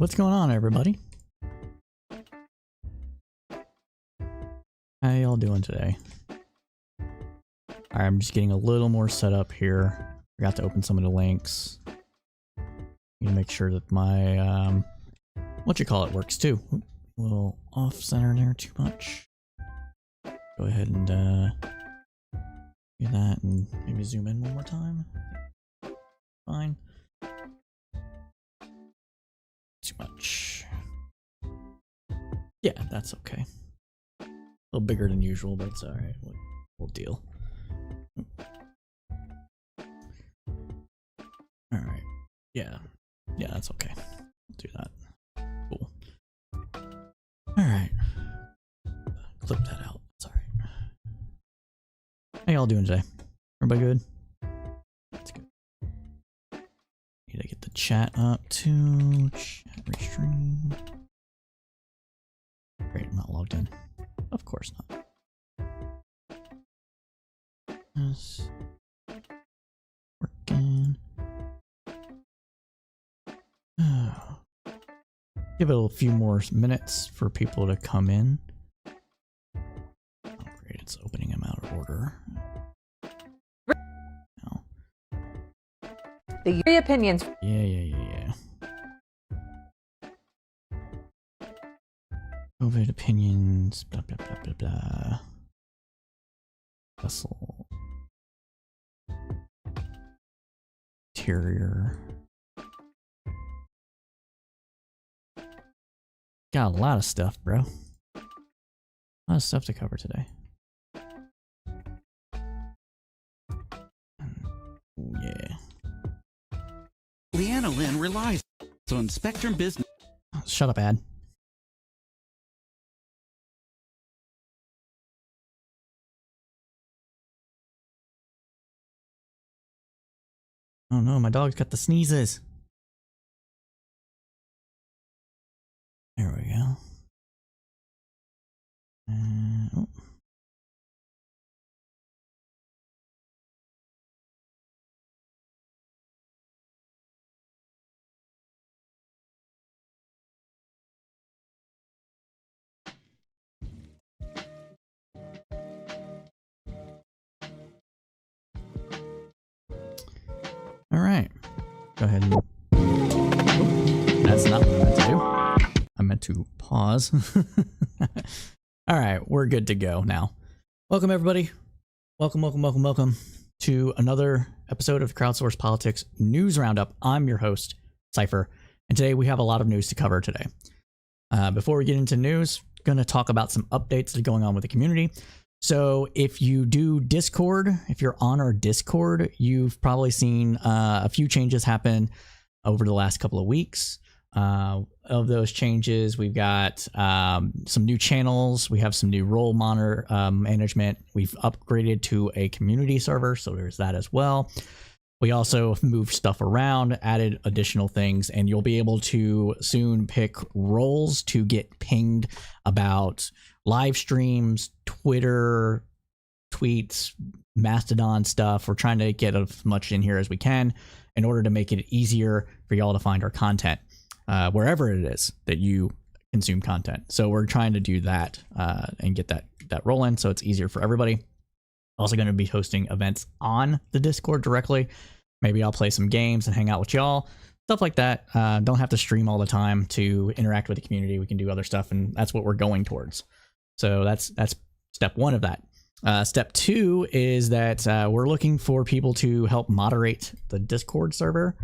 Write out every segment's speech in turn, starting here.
What's going on, everybody? How y'all doing today? Alright, I'm just getting a little more set up here. Forgot to open some of the links. Need to make sure that my works too. Oop, a little off center there too much. Go ahead and do that and maybe zoom in one more time. Fine. Too much. Yeah, that's okay. A little bigger than usual, but it's alright. We'll deal. Alright. Yeah. Yeah, that's okay. I'll do that. Cool. Alright. Clip that out. It's alright. How y'all doing today? Everybody good? That's good. Need to get the chat up too. Chat restream. Great, I'm not logged in. Of course not. Yes. Working. Oh. Give it a few more minutes for people to come in. Oh great, it's opening them out of order. No. The opinions. Yeah. COVID opinions, blah blah blah blah blah. Vessel. Interior. Got a lot of stuff, bro. A lot of stuff to cover today. Yeah. Leanna Lynn relies on Spectrum Business. Shut up, ad. Oh no, my dog's got the sneezes. There we go. Oh. All right. Go ahead and... Oh, that's not what I meant to do. I meant to pause. All right, we're good to go now. Welcome, everybody. Welcome to another episode of Crowdsourced Politics News Roundup. I'm your host, Cypher, and today we have a lot of news to cover today. Before we get into news, going to talk about some updates that are going on with the community. So if you do Discord, if you're on our Discord, you've probably seen a few changes happen over the last couple of weeks. Of those changes, we've got some new channels. We have some new role monitor management. We've upgraded to a community server, so there's that as well. We also moved stuff around, added additional things, and you'll be able to soon pick roles to get pinged about live streams, Twitter, tweets, Mastodon stuff. We're trying to get as much in here as we can in order to make it easier for y'all to find our content wherever it is that you consume content. So we're trying to do that and get that rolling so it's easier for everybody. Also going to be hosting events on the Discord directly. Maybe I'll play some games and hang out with y'all. Stuff like that. Don't have to stream all the time to interact with the community. We can do other stuff, and that's what we're going towards. So that's step one of that. Step two is that we're looking for people to help moderate the Discord server,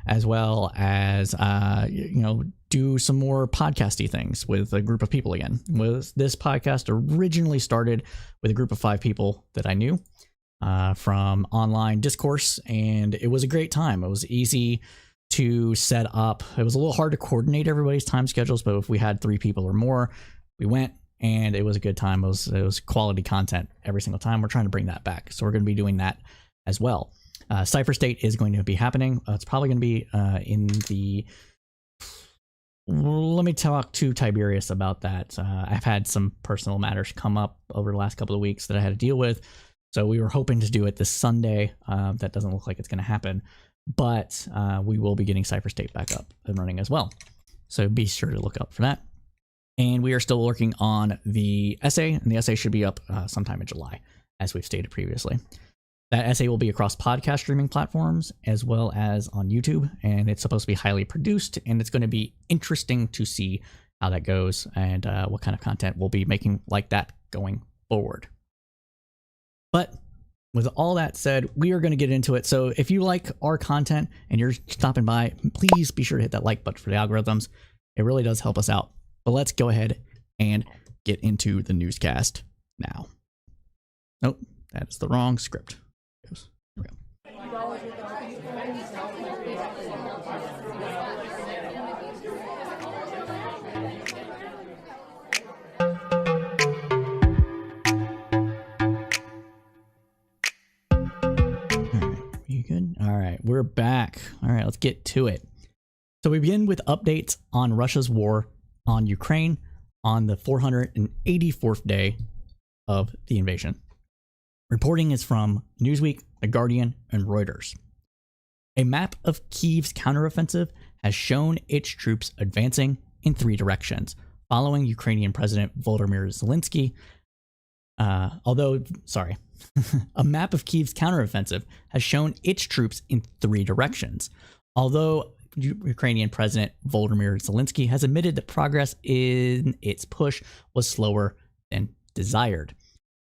as well as do some more podcasty things with a group of people again. This podcast originally started with a group of 5 people that I knew from online discourse, and it was a great time. It was easy to set up. It was a little hard to coordinate everybody's time schedules, but if we had 3 people or more, we went, and it was a good time. It was quality content every single time. We're trying to bring that back, so we're going to be doing that as well. Cypher State is going to be happening. It's probably going to be in the... Let me talk to Tiberius about that. I've had some personal matters come up over the last couple of weeks that I had to deal with. So we were hoping to do it this Sunday. That doesn't look like it's going to happen. But we will be getting Cypher State back up and running as well. So be sure to look out for that. And we are still working on the essay, and the essay should be up sometime in July, as we've stated previously. That essay will be across podcast streaming platforms as well as on YouTube, and it's supposed to be highly produced, and it's going to be interesting to see how that goes and what kind of content we'll be making like that going forward. But with all that said, we are going to get into it. So if you like our content and you're stopping by, please be sure to hit that like button for the algorithms. It really does help us out. But let's go ahead and get into the newscast now. Nope, that is the wrong script. Here we go. You good? All right, we're back. All right, let's get to it. So we begin with updates on Russia's war on Ukraine on the 484th day of the invasion. Reporting is from Newsweek, The Guardian, and Reuters. A map of Kyiv's counteroffensive has shown its troops advancing in 3 directions, following Ukrainian President Volodymyr Zelensky. A map of Kyiv's counteroffensive has shown its troops in 3 directions, although Ukrainian President Volodymyr Zelensky has admitted that progress in its push was slower than desired.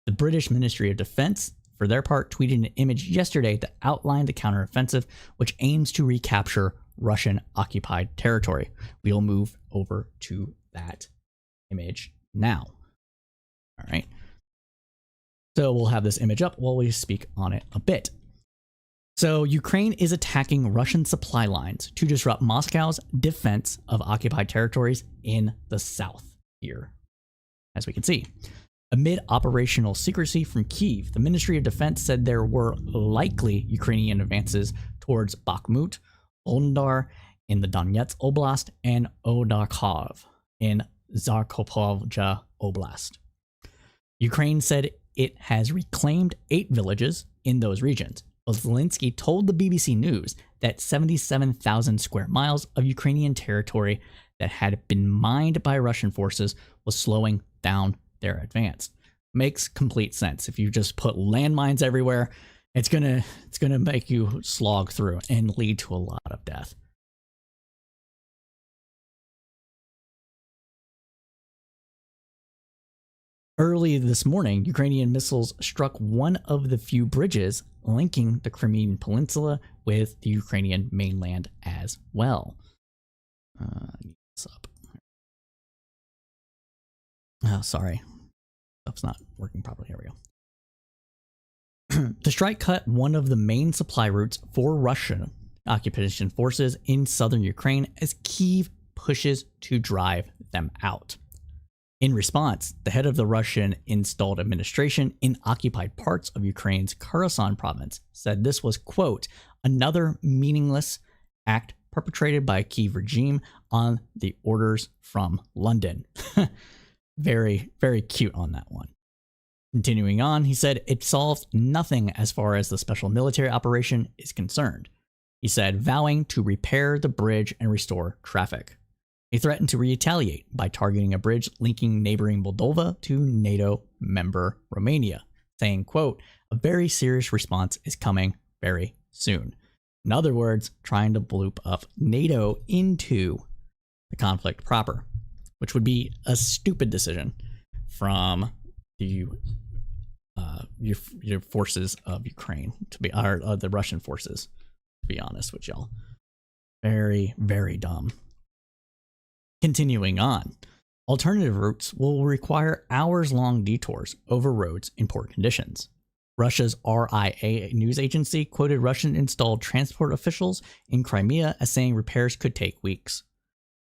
The British Ministry of Defense, for their part, tweeted an image yesterday that outlined the counteroffensive, which aims to recapture Russian-occupied territory. We'll move over to that image now. All right. So we'll have this image up while we speak on it a bit. So Ukraine is attacking Russian supply lines to disrupt Moscow's defense of occupied territories in the south here, as we can see. Amid operational secrecy from Kyiv, the Ministry of Defense said there were likely Ukrainian advances towards Bakhmut, Oldar in the Donetsk Oblast, and Odakov in Zakopovja Oblast. Ukraine said it has reclaimed 8 villages in those regions, but Zelensky told the BBC News that 77,000 square miles of Ukrainian territory that had been mined by Russian forces was slowing down their advance. Makes complete sense. If you just put landmines everywhere, it's gonna make you slog through and lead to a lot of death. Early this morning, Ukrainian missiles struck one of the few bridges linking the Crimean Peninsula with the Ukrainian mainland as well. Need this up. Oh, sorry. Stuff's not working properly. Here we go. The strike cut one of the main supply routes for Russian occupation forces in southern Ukraine as Kyiv pushes to drive them out. In response, the head of the Russian-installed administration in occupied parts of Ukraine's Kherson province said this was, quote, another meaningless act perpetrated by a Kyiv regime on the orders from London. Very, very cute on that one. Continuing on, he said it solves nothing as far as the special military operation is concerned. He said, vowing to repair the bridge and restore traffic. He threatened to retaliate by targeting a bridge linking neighboring Moldova to NATO member Romania, saying, quote, a very serious response is coming very soon. In other words, trying to bloop up NATO into the conflict proper, which would be a stupid decision from the your forces of Ukraine, to be, or the Russian forces, to be honest with y'all. Very, very dumb. Continuing on, alternative routes will require hours-long detours over roads in poor conditions. Russia's RIA news agency quoted Russian-installed transport officials in Crimea as saying repairs could take weeks.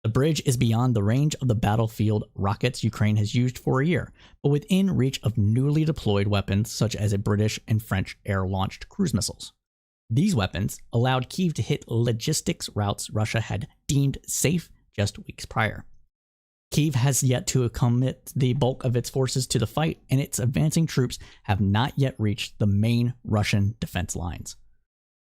The bridge is beyond the range of the battlefield rockets Ukraine has used for a year, but within reach of newly deployed weapons such as a British and French air-launched cruise missiles. These weapons allowed Kyiv to hit logistics routes Russia had deemed safe just weeks prior. Kyiv has yet to commit the bulk of its forces to the fight, and its advancing troops have not yet reached the main Russian defense lines.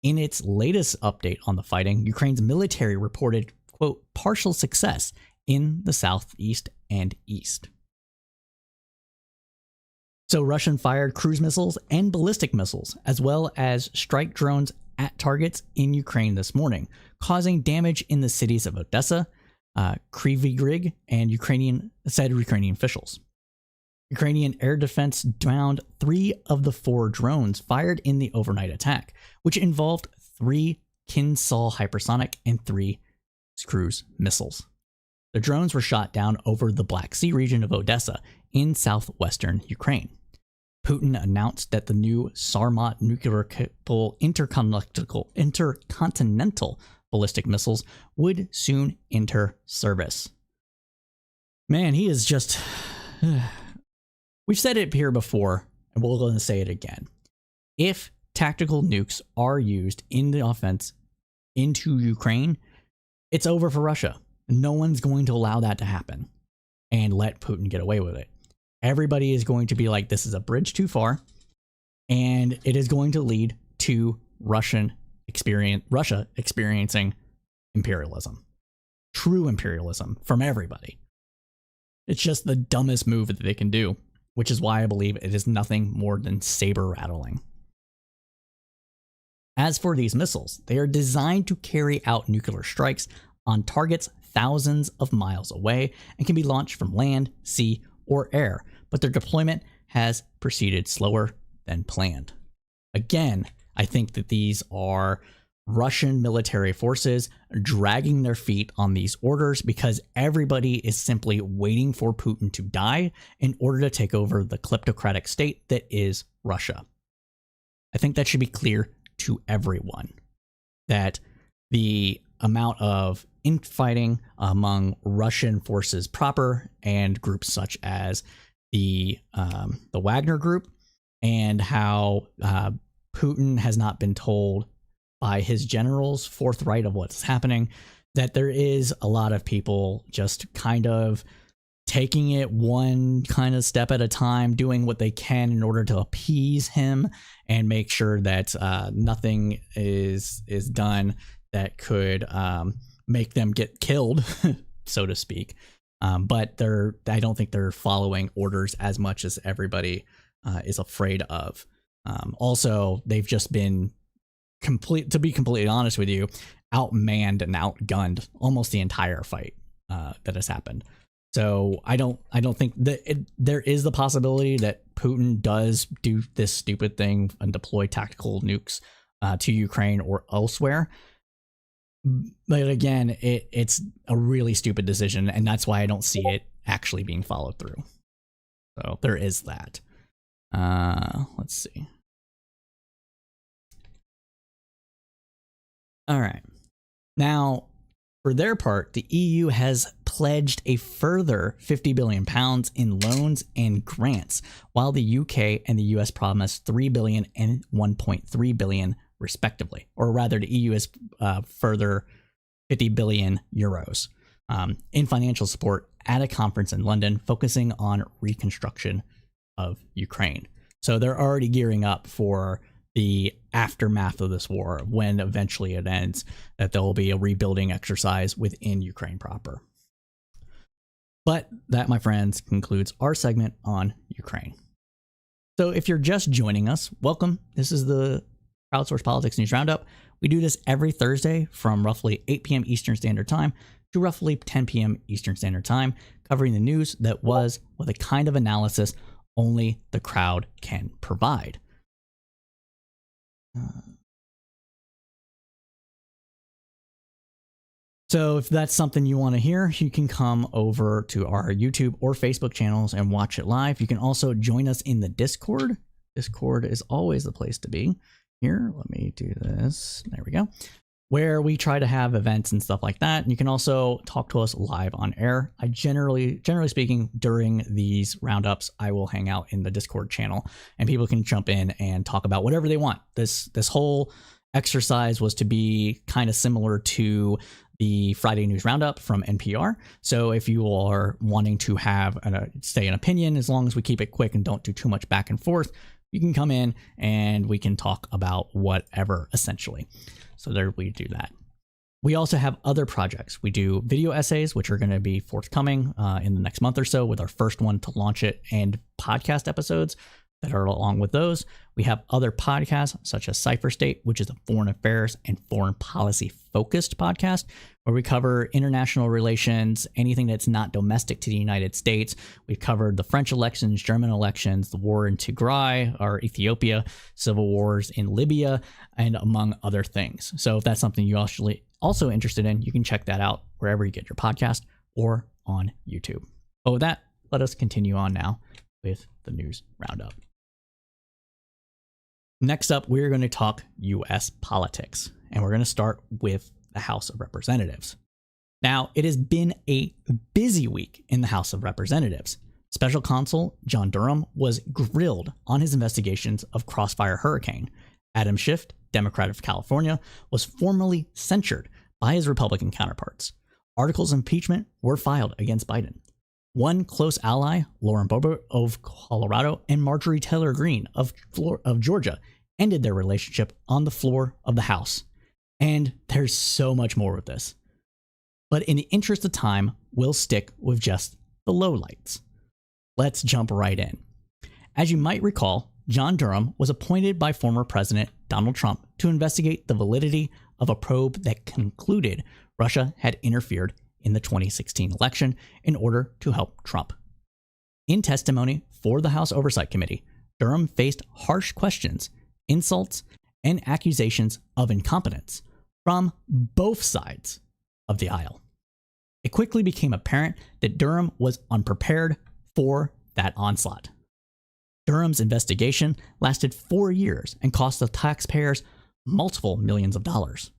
In its latest update on the fighting, Ukraine's military reported, quote, partial success in the southeast and east. So Russian fired cruise missiles and ballistic missiles, as well as strike drones at targets in Ukraine this morning, causing damage in the cities of Odessa, Kryvyi Rih, and Ukrainian officials. Ukrainian air defense downed 3 of the 4 drones fired in the overnight attack, which involved 3 Kinzhal hypersonic and 3 cruise missiles. The drones were shot down over the Black Sea region of Odessa in southwestern Ukraine. Putin announced that the new Sarmat nuclear-capable intercontinental ballistic missiles would soon enter service. Man, he is just... We've said it here before, and we're going to say it again. If tactical nukes are used in the offense into Ukraine, it's over for Russia. No one's going to allow that to happen and let Putin get away with it. Everybody is going to be like, this is a bridge too far, and it is going to lead to Russia experiencing imperialism. True imperialism from everybody. It's just the dumbest move that they can do, which is why I believe it is nothing more than saber rattling. As for these missiles, they are designed to carry out nuclear strikes on targets thousands of miles away and can be launched from land, sea, or air, but their deployment has proceeded slower than planned. Again, I think that these are Russian military forces dragging their feet on these orders because everybody is simply waiting for Putin to die in order to take over the kleptocratic state that is Russia. I think that should be clear to everyone that the amount of infighting among Russian forces proper and groups such as the Wagner group, and how Putin has not been told by his generals forthright of what's happening, that there is a lot of people just kind of taking it one kind of step at a time, doing what they can in order to appease him and make sure that nothing is done that could make them get killed, so to speak. But I don't think they're following orders as much as everybody is afraid of. Also, they've just been to be completely honest with you, outmanned and outgunned almost the entire fight that has happened. So I don't think that there is the possibility that Putin does do this stupid thing and deploy tactical nukes to Ukraine or elsewhere. But again, it's a really stupid decision, and that's why I don't see it actually being followed through. So there is that. Let's see. All right. Now, for their part, the EU has pledged a further £50 billion in loans and grants, while the UK and the US promised $3 billion and $1.3 billion respectively. Or rather, the EU has further 50 billion euros in financial support at a conference in London focusing on reconstruction of Ukraine. So they're already gearing up for the aftermath of this war, when eventually it ends, that there will be a rebuilding exercise within Ukraine proper. But that, my friends, concludes our segment on Ukraine. So if you're just joining us, welcome. This is the Crowdsourced Politics News Roundup. We do this every Thursday from roughly 8 p.m. Eastern Standard Time to roughly 10 p.m. Eastern Standard Time, covering the news that was with a kind of analysis only the crowd can provide. So if that's something you want to hear, you can come over to our YouTube or Facebook channels and watch it live. You can also join us in the Discord. Discord is always the place to be. Here, let me do this. There we go. Where we try to have events and stuff like that. And you can also talk to us live on air. I generally speaking, during these roundups, I will hang out in the Discord channel and people can jump in and talk about whatever they want. This whole exercise was to be kind of similar to the Friday News Roundup from NPR. So if you are wanting to have say an opinion, as long as we keep it quick and don't do too much back and forth, you can come in and we can talk about whatever, essentially. So there we do that. We also have other projects. We do video essays, which are going to be forthcoming in the next month or so, with our first one to launch it, and podcast episodes that are along with those. We have other podcasts such as Cypher State, which is a foreign affairs and foreign policy focused podcast where we cover international relations, anything that's not domestic to the United States. We've covered the French elections, German elections, the war in Tigray or Ethiopia, civil wars in Libya, and among other things. So if that's something you're also interested in, you can check that out wherever you get your podcast or on YouTube. But with that, let us continue on now with the news roundup. Next up, we're going to talk U.S. politics, and we're going to start with the House of Representatives. Now, it has been a busy week in the House of Representatives. Special Counsel John Durham was grilled on his investigations of Crossfire Hurricane. Adam Schiff, Democrat of California, was formally censured by his Republican counterparts. Articles of impeachment were filed against Biden. One close ally, Lauren Boebert of Colorado, and Marjorie Taylor Greene of Georgia, ended their relationship on the floor of the House. And there's so much more with this. But in the interest of time, we'll stick with just the lowlights. Let's jump right in. As you might recall, John Durham was appointed by former President Donald Trump to investigate the validity of a probe that concluded Russia had interfered in the 2016 election in order to help Trump. In testimony for the House Oversight Committee, Durham faced harsh questions, insults, and accusations of incompetence from both sides of the aisle. It quickly became apparent that Durham was unprepared for that onslaught. Durham's investigation lasted 4 years and cost the taxpayers multiple millions of dollars.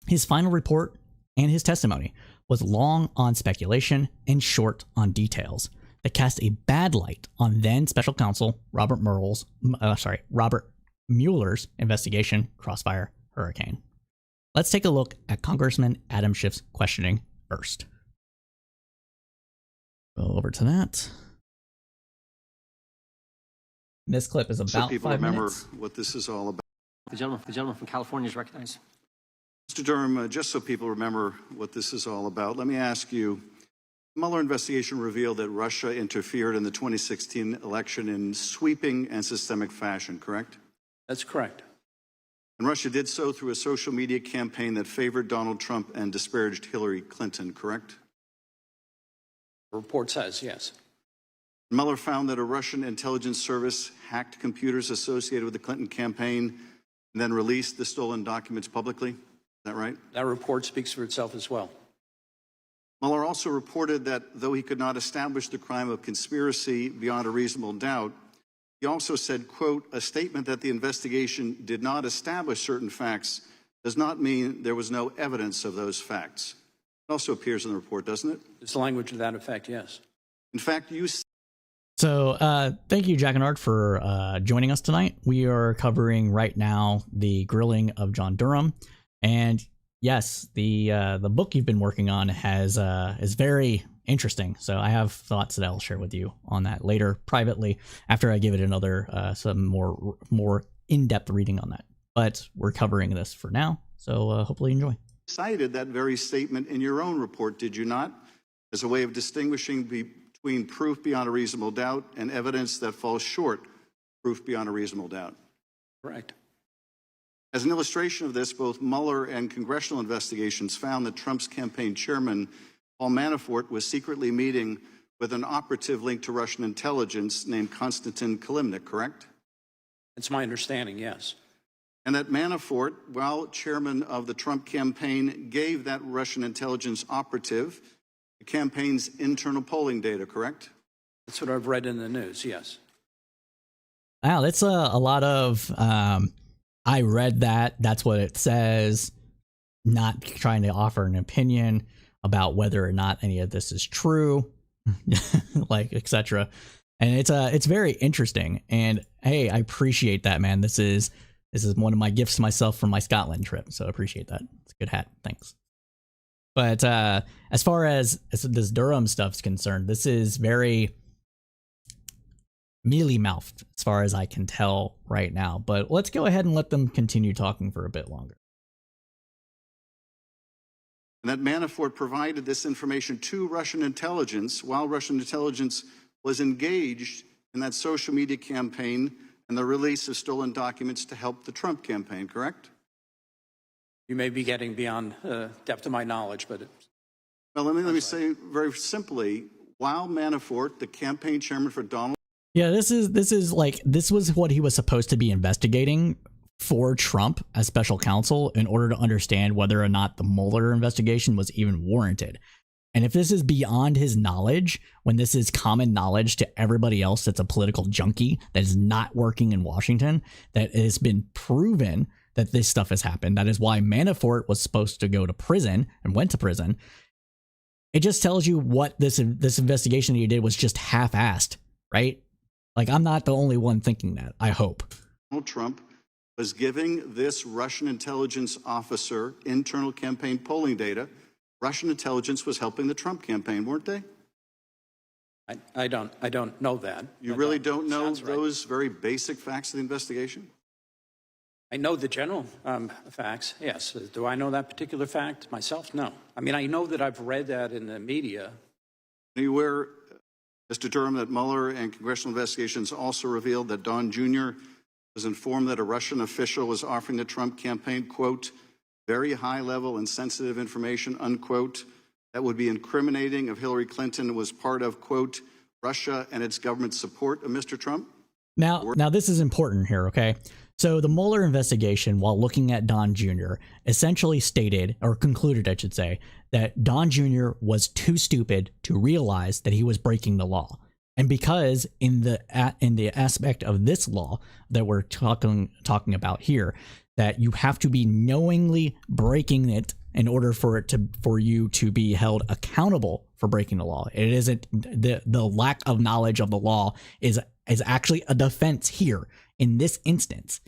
His final report and his testimony was long on speculation and short on details that cast a bad light on then Special Counsel Robert Mueller's investigation, Crossfire Hurricane. Let's take a look at Congressman Adam Schiff's questioning first. Go over to that. This clip is about 5 minutes. So people remember what this is all about. The gentleman from California is recognized. Mr. Durham, just so people remember what this is all about, let me ask you, the Mueller investigation revealed that Russia interfered in the 2016 election in sweeping and systemic fashion, correct? That's correct. And Russia did so through a social media campaign that favored Donald Trump and disparaged Hillary Clinton, correct? The report says yes. Mueller found that a Russian intelligence service hacked computers associated with the Clinton campaign and then released the stolen documents publicly. Is that right? That report speaks for itself as well. Mueller also reported that though he could not establish the crime of conspiracy beyond a reasonable doubt, he also said, quote, a statement that the investigation did not establish certain facts does not mean there was no evidence of those facts. It also appears in the report, doesn't it? It's the language to that effect, yes. In fact, you... So thank you, Jack and Art, for joining us tonight. We are covering right now the grilling of John Durham. And yes, the book you've been working on is very interesting. So I have thoughts that I'll share with you on that later privately after I give it another some more in-depth reading on that. But we're covering this for now, so hopefully you enjoy. Cited that very statement in your own report, did you not, as a way of distinguishing between proof beyond a reasonable doubt and evidence that falls short of proof beyond a reasonable doubt? Correct. As an illustration of this, both Mueller and congressional investigations found that Trump's campaign chairman, Paul Manafort, was secretly meeting with an operative linked to Russian intelligence named Konstantin Kilimnik, correct? It's my understanding, yes. And that Manafort, while chairman of the Trump campaign, gave that Russian intelligence operative the campaign's internal polling data, correct? That's what I've read in the news, yes. Wow, that's a lot of... I read that. That's what it says. Not trying to offer an opinion about whether or not any of this is true, like etc. And it's very interesting. And hey, I appreciate that, man. This is one of my gifts to myself from my Scotland trip. So I appreciate that. It's a good hat. Thanks. But as far as this Durham stuff's concerned, this is very mealy-mouthed as far as I can tell right now, but let's go ahead and let them continue talking for a bit longer. And that Manafort provided this information to Russian intelligence while Russian intelligence was engaged in that social media campaign and the release of stolen documents to help the Trump campaign, correct? You may be getting beyond depth of my knowledge, but well, let me say very simply, while Manafort, the campaign chairman for Donald... Yeah, this was what he was supposed to be investigating for Trump as special counsel in order to understand whether or not the Mueller investigation was even warranted. And if this is beyond his knowledge, when this is common knowledge to everybody else that's a political junkie that is not working in Washington, that it has been proven that this stuff has happened. That is why Manafort was supposed to go to prison and went to prison. It just tells you what this investigation that he did was just half-assed, right? Like, I'm not the only one thinking that, I hope. Donald Trump was giving this Russian intelligence officer internal campaign polling data. Russian intelligence was helping the Trump campaign, weren't they? I don't know that. You really don't know those very basic facts of the investigation? I know the general facts, yes. Do I know that particular fact myself? No. I mean, I know that I've read that in the media. Are you aware, Mr. Durham, that Mueller and congressional investigations also revealed that Don Jr. was informed that a Russian official was offering the Trump campaign, quote, very high-level and sensitive information, unquote, that would be incriminating if Hillary Clinton was part of, quote, Russia and its government support of Mr. Trump? Now this is important here, okay? So the Mueller investigation, while looking at Don Jr., essentially stated, or concluded, I should say, that Don Jr. was too stupid to realize that he was breaking the law. And because in the aspect of this law that we're talking about here, that you have to be knowingly breaking it in order for you to be held accountable for breaking the law. It isn't the lack of knowledge of the law is actually a defense here in this instance.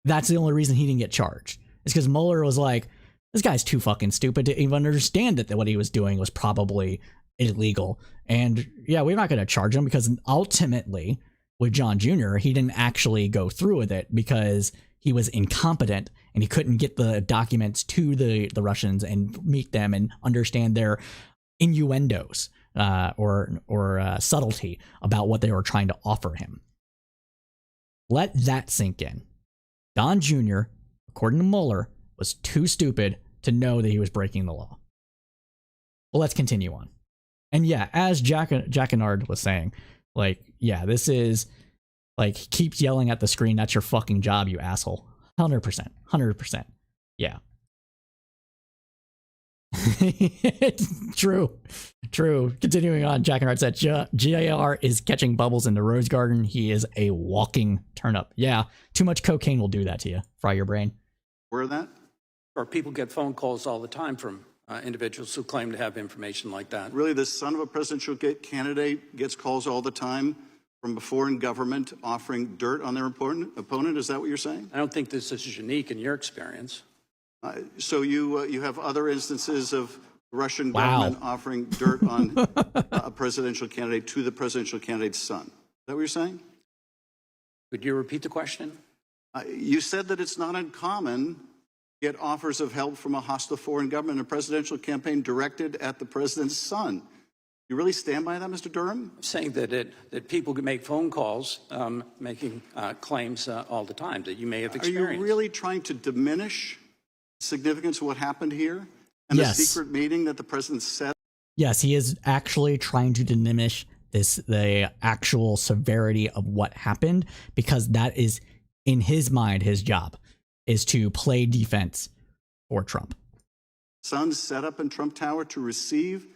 That's the only reason he didn't get charged. It's because Mueller was like, this guy's too fucking stupid to even understand that what he was doing was probably illegal. And yeah, we're not going to charge him because ultimately with John Jr., he didn't actually go through with it because he was incompetent and he couldn't get the documents to the Russians and meet them and understand their innuendos or subtlety about what they were trying to offer him. Let that sink in. Don Jr., according to Mueller, was too stupid to know that he was breaking the law. Well, let's continue on. And yeah, as Jack Annard was saying, like, yeah, this is like, he keeps yelling at the screen, that's your fucking job, you asshole. 100%. 100%. Yeah. True. Continuing on, Jack Annard said, JR is catching bubbles in the rose garden. He is a walking turnip. Yeah, too much cocaine will do that to you. Fry your brain. Where that? Or people get phone calls all the time from individuals who claim to have information like that. Really, the son of a presidential candidate gets calls all the time from a foreign government offering dirt on their opponent? Is that what you're saying? I don't think this is unique in your experience. So you have other instances of the Russian government offering dirt on a presidential candidate to the presidential candidate's son. Is that what you're saying? Could you repeat the question? You said that it's not uncommon to get offers of help from a hostile foreign government in a presidential campaign directed at the president's son. You really stand by that, Mr. Durham? I'm saying that people can make phone calls making claims all the time that you may have experienced. Are you really trying to diminish the significance of what happened here and the secret meeting that the president said? Yes, he is actually trying to diminish the actual severity of what happened, because that is, in his mind, his job is to play defense for Trump. Son set up in Trump Tower to receive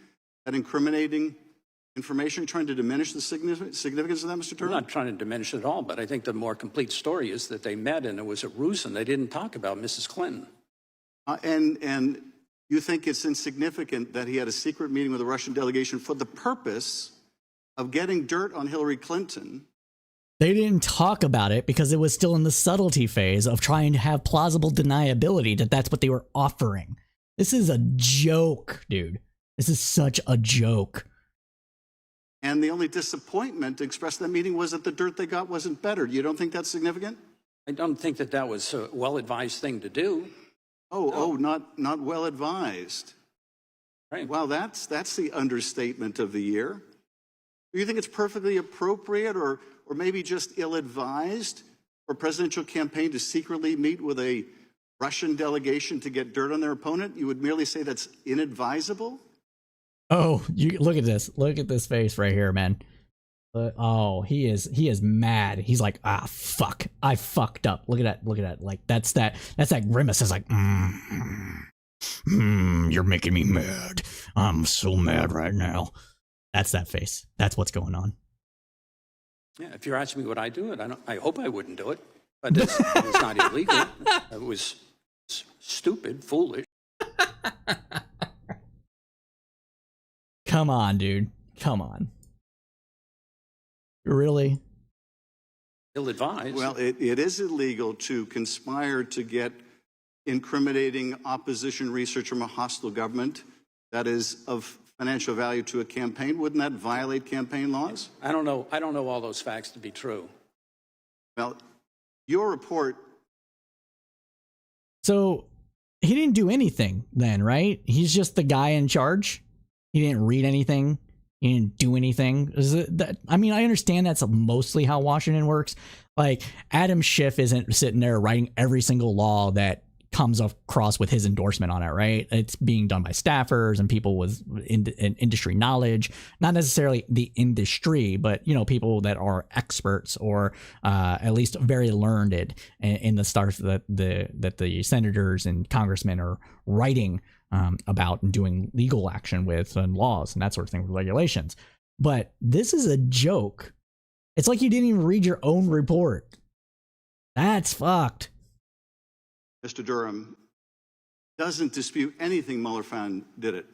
that incriminating information, trying to diminish the significance of that, Mr. Durham? I'm not trying to diminish it at all, but I think the more complete story is that they met and it was a ruse and they didn't talk about Mrs. Clinton. And you think it's insignificant that he had a secret meeting with a Russian delegation for the purpose of getting dirt on Hillary Clinton? They didn't talk about it because it was still in the subtlety phase of trying to have plausible deniability that that's what they were offering. This is a joke, dude. This is such a joke. And the only disappointment expressed in that meeting was that the dirt they got wasn't better. You don't think that's significant? I don't think that that was a well-advised thing to do. Not well advised. Right. Wow, that's the understatement of the year. Do you think it's perfectly appropriate or maybe just ill-advised for a presidential campaign to secretly meet with a Russian delegation to get dirt on their opponent? You would merely say that's inadvisable? Oh, you look at this. Look at this face right here, man. He is mad. He's like, fuck, I fucked up. Look at that. Look at that. Like that's that grimace. It's like, you're making me mad. I'm so mad right now. That's that face. That's what's going on. Yeah, if you're asking me what I do, I hope I wouldn't do it, but it's not illegal. It was stupid, foolish. Come on, dude. Come on. Really? Ill-advised. Well, it is illegal to conspire to get incriminating opposition research from a hostile government that is of financial value to a campaign. Wouldn't that violate campaign laws? I don't know all those facts to be true. Well, your report. So he didn't do anything then, right? He's just the guy in charge. He didn't read anything. He didn't do anything. I mean, I understand that's mostly how Washington works. Like, Adam Schiff isn't sitting there writing every single law that comes across with his endorsement on it, right? It's being done by staffers and people with industry knowledge, not necessarily the industry, but, you know, people that are experts or at least very learned in the stuff that the senators and congressmen are writing about and doing legal action with and laws and that sort of thing with regulations. But this is a joke. It's like you didn't even read your own report. That's fucked. Mr. Durham doesn't dispute anything Mueller found, did it?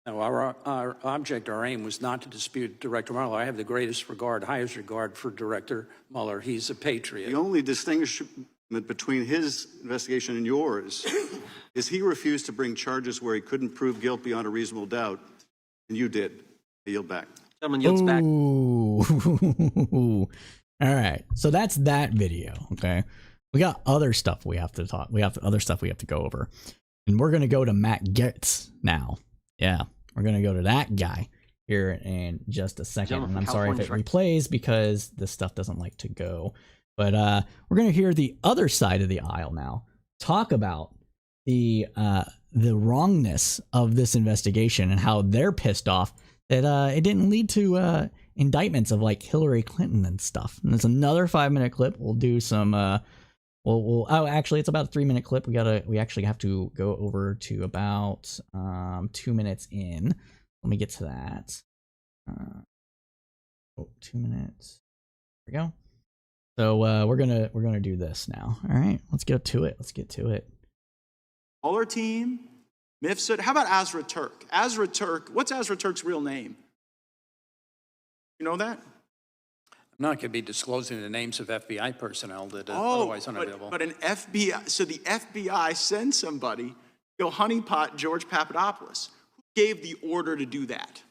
No, our object, our aim was not to dispute Director Mueller. I have the greatest regard, highest regard for Director Mueller. He's a patriot. The only distinguishing But between his investigation and yours is he refused to bring charges where he couldn't prove guilt beyond a reasonable doubt, and you did. I yield back. Gentleman yields back. Ooh. All right. So that's that video. Okay. We got other stuff we have to talk. We have other stuff we have to go over. And we're going to go to Matt Gaetz now. Yeah. We're going to go to that guy here in just a second. Gentleman And I'm from sorry if it California. replays because this stuff doesn't like to go. But we're going to hear the other side of the aisle now. Talk about the wrongness of this investigation and how they're pissed off that it didn't lead to indictments of like Hillary Clinton and stuff. And it's another 5-minute clip. We'll do some. Oh, actually, it's about a 3-minute clip. We actually have to go over to about 2 minutes in. Let me get to that. 2 minutes. There we go. So we're gonna do this now. All right, let's get to it. Mueller team, Mifsud. How about Azra Turk? Azra Turk. What's Azra Turk's real name? You know that? I'm not going to be disclosing the names of FBI personnel that are otherwise unavailable. But an FBI. So the FBI sends somebody to go honeypot George Papadopoulos. Who gave the order to do that?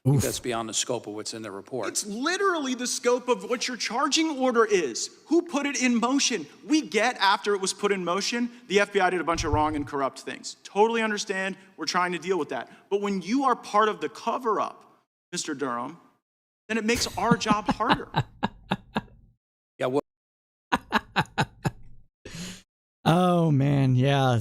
I think that's beyond the scope of what's in the report. It's literally the scope of what your charging order is. Who put it in motion? We get after it was put in motion, the FBI did a bunch of wrong and corrupt things. Totally understand. We're trying to deal with that. But when you are part of the cover-up, Mr. Durham, then it makes our job harder. Yeah. Well, Oh man, yeah.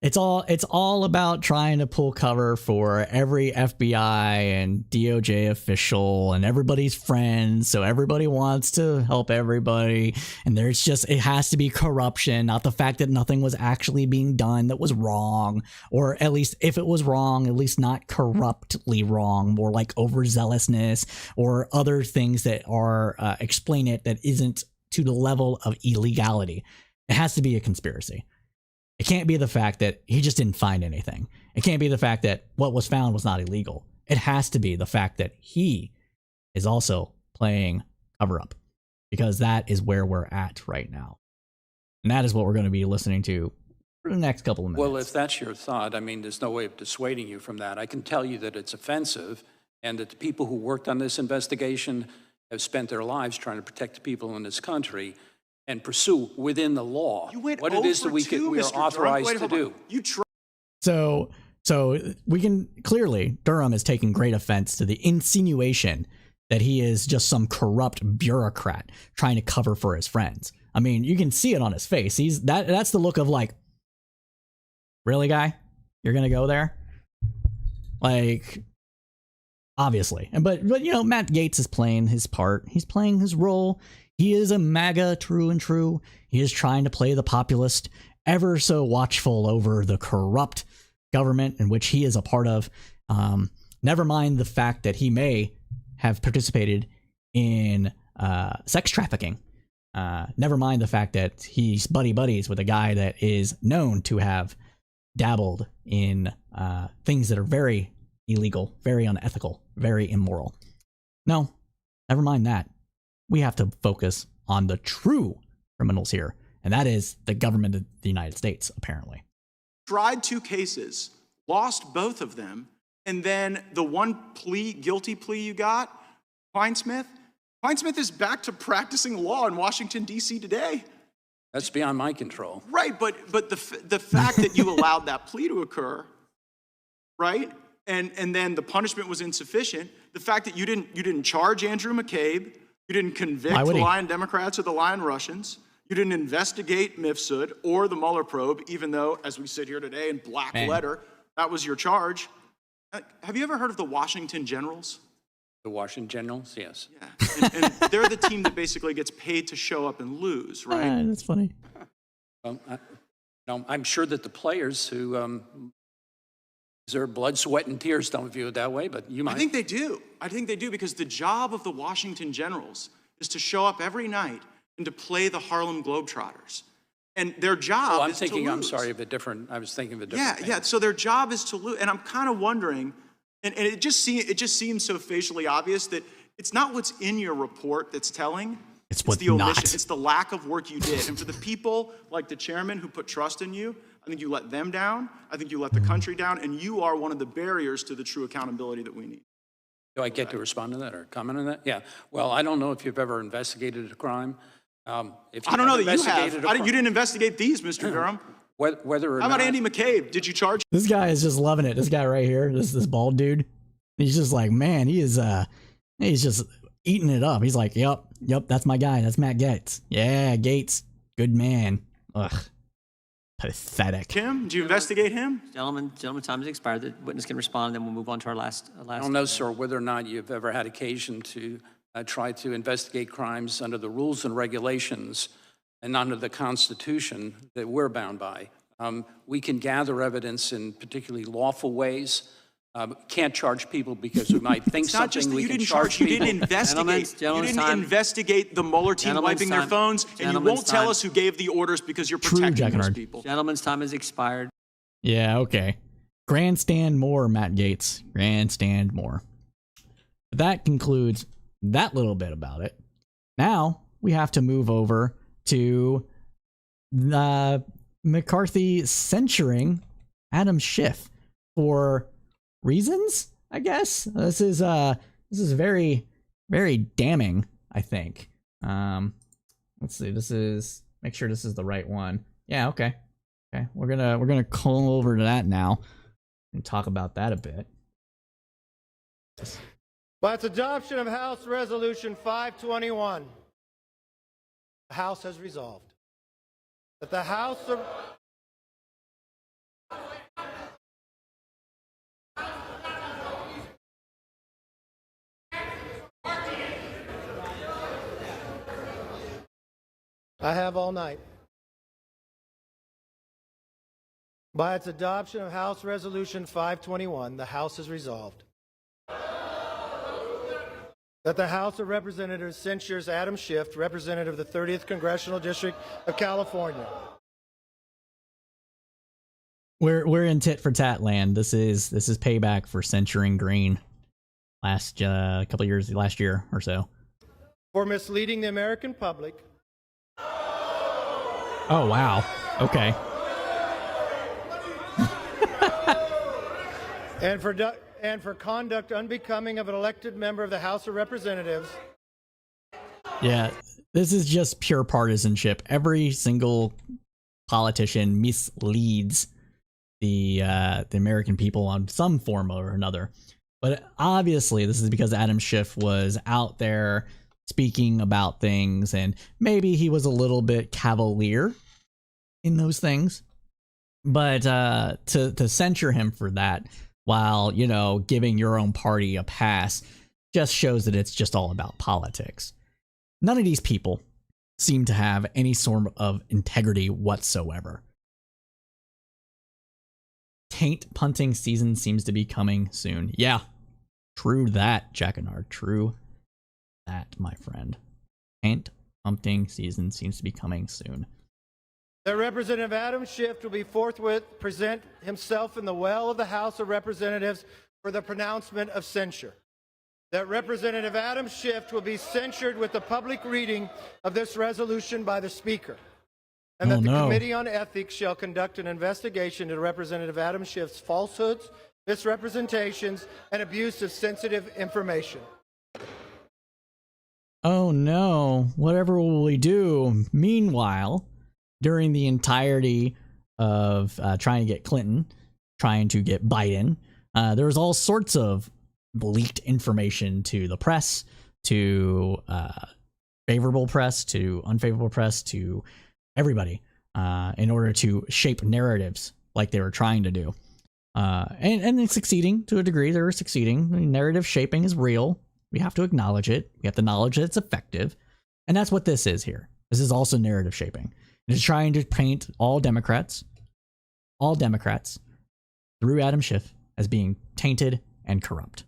It's all about trying to pull cover for every FBI and DOJ official and everybody's friends. So everybody wants to help everybody. And it has to be corruption, not the fact that nothing was actually being done that was wrong. Or at least if it was wrong, at least not corruptly wrong, more like overzealousness or other things that are explain it that isn't to the level of illegality. It has to be a conspiracy. It can't be the fact that he just didn't find anything. It can't be the fact that what was found was not illegal. It has to be the fact that he is also playing cover up, because that is where we're at right now. And that is what we're going to be listening to for the next couple of minutes. well, if that's your thought, I mean, there's no way of dissuading you from that. I can tell you that it's offensive and that the people who worked on this investigation have spent their lives trying to protect the people in this country and pursue within the law You went what it is that we over are Mr. Durham. authorized Wait, to hold on. do. You tried. So we can clearly, Durham is taking great offense to the insinuation that he is just some corrupt bureaucrat trying to cover for his friends. I mean, you can see it on his face. That's the look of like, really, guy? You're going to go there? Like, obviously. But you know, Matt Gaetz is playing his part. He's playing his role. He is a MAGA true and true. He is trying to play the populist, ever so watchful over the corrupt government in which he is a part of. Never mind the fact that he may have participated in sex trafficking. Never mind the fact that he's buddies with a guy that is known to have dabbled in things that are very illegal, very unethical, very immoral. No, never mind that. We have to focus on the true criminals here, and that is the government of the United States, apparently. Tried 2 cases, lost both of them, and then the one guilty plea you got, Feinsmith is back to practicing law in Washington, D.C. today. That's beyond my control. Right, but the fact that you allowed that plea to occur, right, and then the punishment was insufficient, the fact that you didn't charge Andrew McCabe, you didn't convict the lying Democrats or the lying Russians, you didn't investigate Mifsud or the Mueller probe, even though, as we sit here today in black letter, that was your charge. Have you ever heard of the Washington Generals? The Washington Generals, yes. Yeah, and they're the team that basically gets paid to show up and lose, right? That's funny. Well, I'm sure that the players who deserve blood, sweat, and tears don't view it that way, but you might. I think they do. I think they do, because the job of the Washington Generals is to show up every night and to play the Harlem Globetrotters. And their job is to lose. I'm sorry, I was thinking of a different thing. Yeah, so their job is to lose. And I'm kind of wondering, and it just seems so facially obvious that it's not what's in your report that's telling. It's what the omission. not. It's the lack of work you did. And for the people like the chairman who put trust in you, I think you let them down. I think you let the country down. And you are one of the barriers to the true accountability that we need. Do I get to respond to that or comment on that? Yeah. Well, I don't know if you've ever investigated a crime. If I don't know that you investigated have. a You didn't investigate these, Mr. Durham. whether or How about not, Andy McCabe? Did you charge? This guy is just loving it. This guy right here, this bald dude. He's just like, man, he's just eating it up. He's like, yep, that's my guy. That's Matt Gaetz. Yeah, Gaetz. Good man. Ugh. Pathetic. Tim, did you investigate him? Gentlemen, time has expired. The witness can respond, then we'll move on to our last. I don't know, sir, whether or not you've ever had occasion to try to investigate crimes under the rules and regulations and under the Constitution that we're bound by. We can gather evidence in particularly lawful ways. Can't charge people because we might think It's not just something. that We you can didn't charge charge, you people. didn't investigate. You didn't time. investigate the Mueller team Gentlemen's wiping their time. phones, and you Gentlemen's won't tell time. us who gave the orders because you're True, protecting Jack and those Hard. people. Gentlemen's time has expired. Yeah, okay. Grandstand more, Matt Gaetz. Grandstand more. That concludes that little bit about it. Now we have to move over to McCarthy censuring Adam Schiff for reasons, I guess. This is very, very damning, I think. Let's see, make sure this is the right one. Yeah, okay. Okay, we're gonna call over to that now and talk about that a bit. By its adoption of House Resolution 521, the House has resolved that the House of... I have all night. By its adoption of House Resolution 521, the House has resolved that the House of Representatives censures Adam Schiff, representative of the 30th Congressional District of California. We're in tit for tat land. This is payback for censuring Green last year or so. For misleading the American public. Oh wow. Okay. And for conduct unbecoming of an elected member of the House of Representatives. Yeah, this is just pure partisanship. Every single politician misleads the American people on some form or another. But obviously, this is because Adam Schiff was out there speaking about things, and maybe he was a little bit cavalier in those things. But to censure him for that, while, giving your own party a pass, just shows that it's just all about politics. None of these people seem to have any sort of integrity whatsoever. Taint punting season seems to be coming soon. Yeah, true that, Jack and Hard. True that, my friend. Taint punting season seems to be coming soon. That Representative Adam Schiff will be forthwith present himself in the well of the House of Representatives for the pronouncement of censure. That Representative Adam Schiff will be censured with the public reading of this resolution by the Speaker. And that the Committee on Ethics shall conduct an investigation into Representative Adam Schiff's falsehoods, misrepresentations, and abuse of sensitive information. Oh no, whatever will we do? Meanwhile, during the entirety of trying to get Clinton, trying to get Biden, there was all sorts of leaked information to the press, to favorable press, to unfavorable press, to everybody, in order to shape narratives like they were trying to do. And it's succeeding to a degree. They're succeeding. I mean, narrative shaping is real. We have to acknowledge it. We have to acknowledge that it's effective. And that's what this is here. This is also narrative shaping. It is trying to paint all Democrats through Adam Schiff as being tainted and corrupt.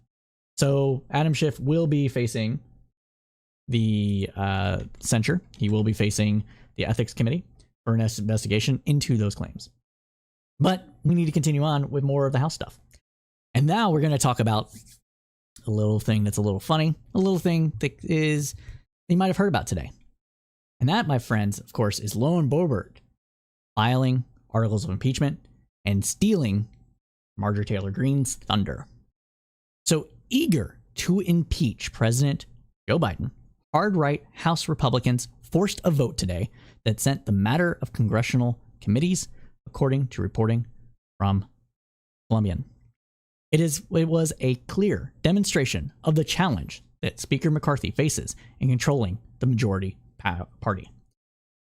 So Adam Schiff will be facing the censure. He will be facing the ethics committee for an investigation into those claims. But we need to continue on with more of the House stuff. And now we're going to talk about a little thing that's a little funny, a little thing that is you might have heard about today. And that, my friends, of course, is Elon and Boebert filing articles of impeachment and stealing Marjorie Taylor Greene's thunder. So eager to impeach President Joe Biden, hard-right House Republicans forced a vote today that sent the matter of congressional committees, according to reporting from Columbian. It was a clear demonstration of the challenge that Speaker McCarthy faces in controlling the majority party.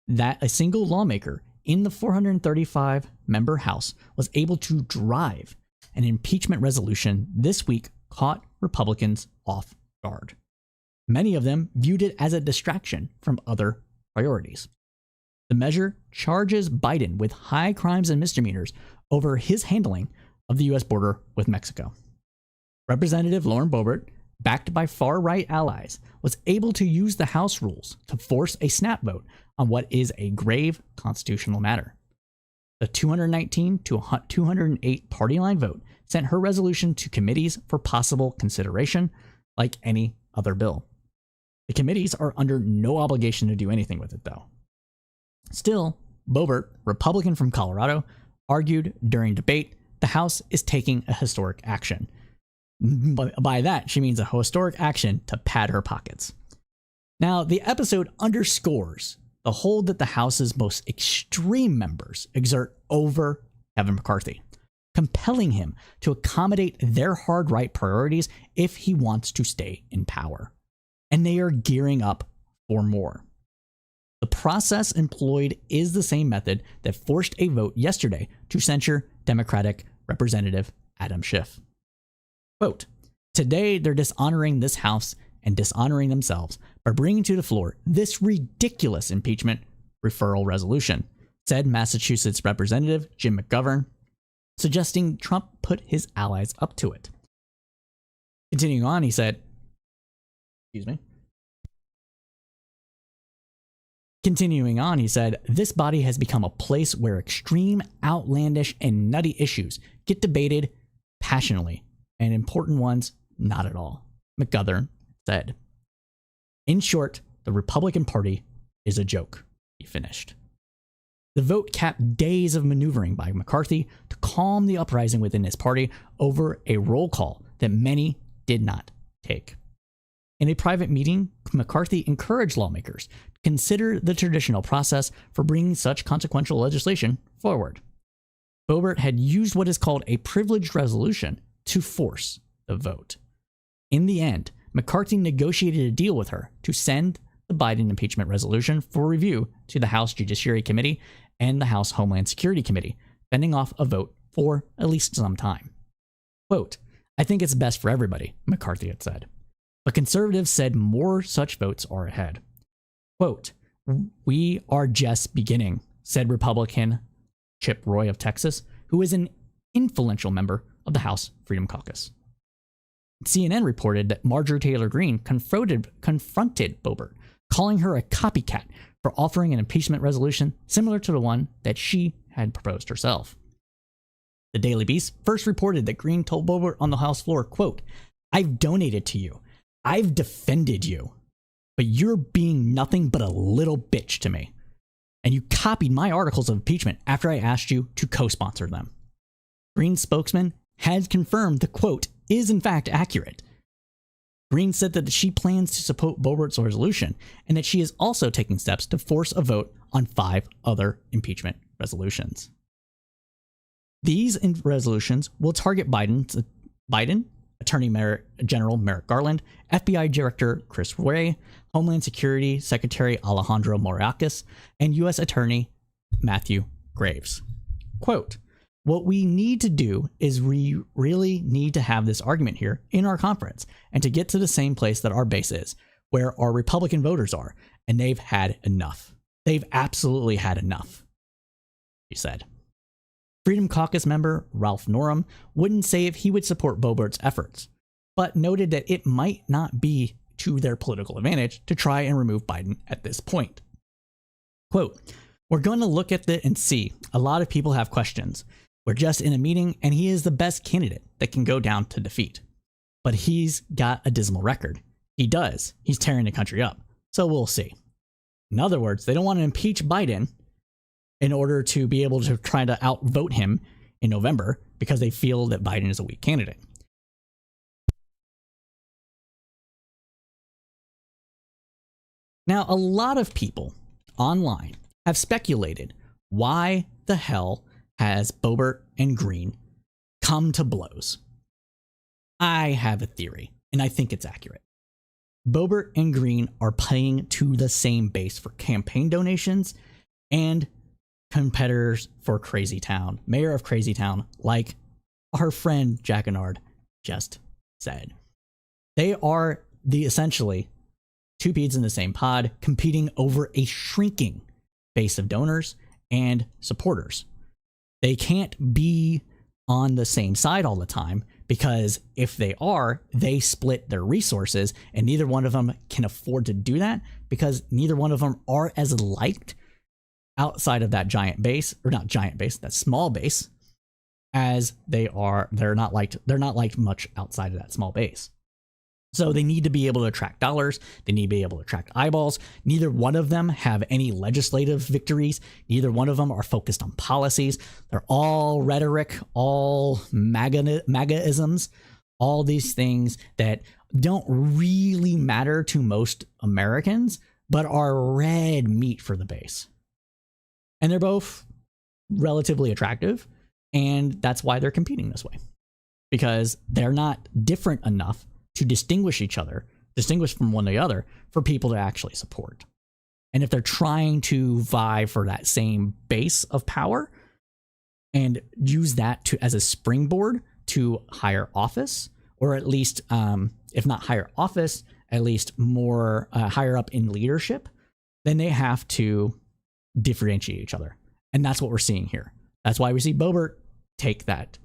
That a single lawmaker in the 435-member House was able to drive an impeachment resolution this week caught Republicans off guard. Many of them viewed it as a distraction from other priorities. The measure charges Biden with high crimes and misdemeanors over his handling of the U.S. border with Mexico. Representative Lauren Boebert, backed by far-right allies, was able to use the House rules to force a snap vote on what is a grave constitutional matter. The 219 to 208 party line vote sent her resolution to committees for possible consideration, like any other bill. The committees are under no obligation to do anything with it, though. Still, Boebert, Republican from Colorado, argued during debate the House is taking a historic action. By that, she means a historic action to pad her pockets. Now, the episode underscores the hold that the House's most extreme members exert over Kevin McCarthy, compelling him to accommodate their hard right priorities if he wants to stay in power. And they are gearing up for more. The process employed is the same method that forced a vote yesterday to censure Democratic Representative Adam Schiff. Quote, today they're dishonoring this House and dishonoring themselves by bringing to the floor this ridiculous impeachment referral resolution, said Massachusetts Representative Jim McGovern, suggesting Trump put his allies up to it. Continuing on, he said, this body has become a place where extreme, outlandish, and nutty issues get debated passionately, and important ones not at all, McGovern said. In short, the Republican Party is a joke, he finished. The vote capped days of maneuvering by McCarthy to calm the uprising within his party over a roll call that many did not take. In a private meeting, McCarthy encouraged lawmakers to consider the traditional process for bringing such consequential legislation forward. Boebert had used what is called a privileged resolution to force the vote. In the end, McCarthy negotiated a deal with her to send the Biden impeachment resolution for review to the House Judiciary Committee and the House Homeland Security Committee, fending off a vote for at least some time. Quote, I think it's best for everybody, McCarthy had said. But conservatives said more such votes are ahead. Quote, we are just beginning, said Republican Chip Roy of Texas, who is an influential member of the House Freedom Caucus. CNN reported that Marjorie Taylor Greene confronted Boebert, calling her a copycat for offering an impeachment resolution similar to the one that she had proposed herself. The Daily Beast first reported that Greene told Boebert on the House floor, quote, I've donated to you. I've defended you. But you're being nothing but a little bitch to me. And you copied my articles of impeachment after I asked you to co-sponsor them. Greene's spokesman had confirmed the quote is in fact accurate. Greene said that she plans to support Boebert's resolution and that she is also taking steps to force a vote on 5 other impeachment resolutions. These resolutions will target Biden, Attorney General Merrick Garland, FBI Director Chris Wray, Homeland Security Secretary Alejandro Mayorkas, and U.S. Attorney Matthew Graves. Quote, what we need to do is we really need to have this argument here in our conference and to get to the same place that our base is, where our Republican voters are, and they've had enough. They've absolutely had enough, he said. Freedom Caucus member Ralph Northam wouldn't say if he would support Boebert's efforts, but noted that it might not be to their political advantage to try and remove Biden at this point. Quote, we're going to look at it and see. A lot of people have questions. We're just in a meeting, and he is the best candidate that can go down to defeat. But he's got a dismal record. He does. He's tearing the country up. So we'll see. In other words, they don't want to impeach Biden in order to be able to try to outvote him in November because they feel that Biden is a weak candidate. Now, a lot of people online have speculated why the hell has Boebert and Green come to blows. I have a theory, and I think it's accurate. Boebert and Green are paying to the same base for campaign donations and competitors for Crazy Town, mayor of Crazy Town, like our friend Jack Annard just said. They are essentially two peas in the same pod, competing over a shrinking base of donors and supporters. They can't be on the same side all the time, because if they are, they split their resources, and neither one of them can afford to do that because neither one of them are as liked outside of that giant base, or not giant base, that small base, as they are. They're not liked much outside of that small base. So they need to be able to attract dollars. They need to be able to attract eyeballs. Neither one of them have any legislative victories. Neither one of them are focused on policies. They're all rhetoric, all MAGA-isms, all these things that don't really matter to most Americans, but are red meat for the base. And they're both relatively attractive, and that's why they're competing this way. Because they're not different enough to distinguish from one another for people to actually support. And if they're trying to vie for that same base of power and use that as a springboard to higher office, or at least, if not higher office, at least more higher up in leadership, then they have to differentiate each other. And that's what we're seeing here. That's why we see Boebert take that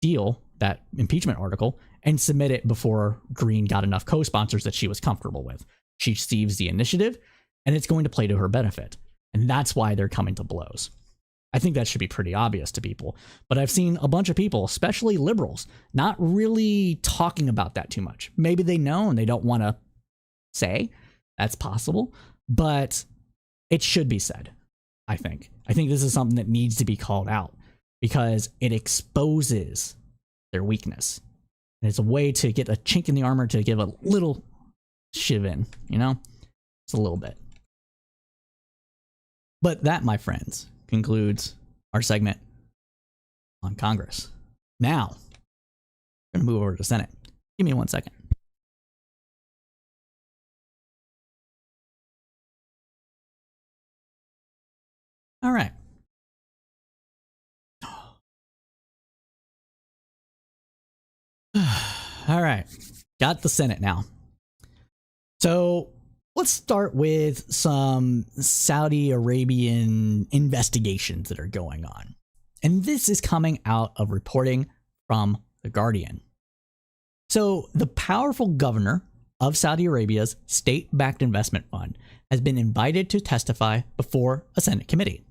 deal, that impeachment article, and submit it before Green got enough co-sponsors that she was comfortable with. She sees the initiative, and it's going to play to her benefit. And that's why they're coming to blows. I think that should be pretty obvious to people. But I've seen a bunch of people, especially liberals, not really talking about that too much. Maybe they know and they don't want to say. That's possible. But it should be said, I think. I think this is something that needs to be called out because it exposes their weakness. And it's a way to get a chink in the armor to give a little shiv in, you know? Just a little bit. But that, my friends, concludes our segment on Congress. Now, I'm going to move over to the Senate. Give me 1 second. All right. All right. Got the Senate now. So let's start with some Saudi Arabian investigations that are going on. And this is coming out of reporting from The Guardian. So the powerful governor of Saudi Arabia's state-backed investment fund has been invited to testify before a Senate committee.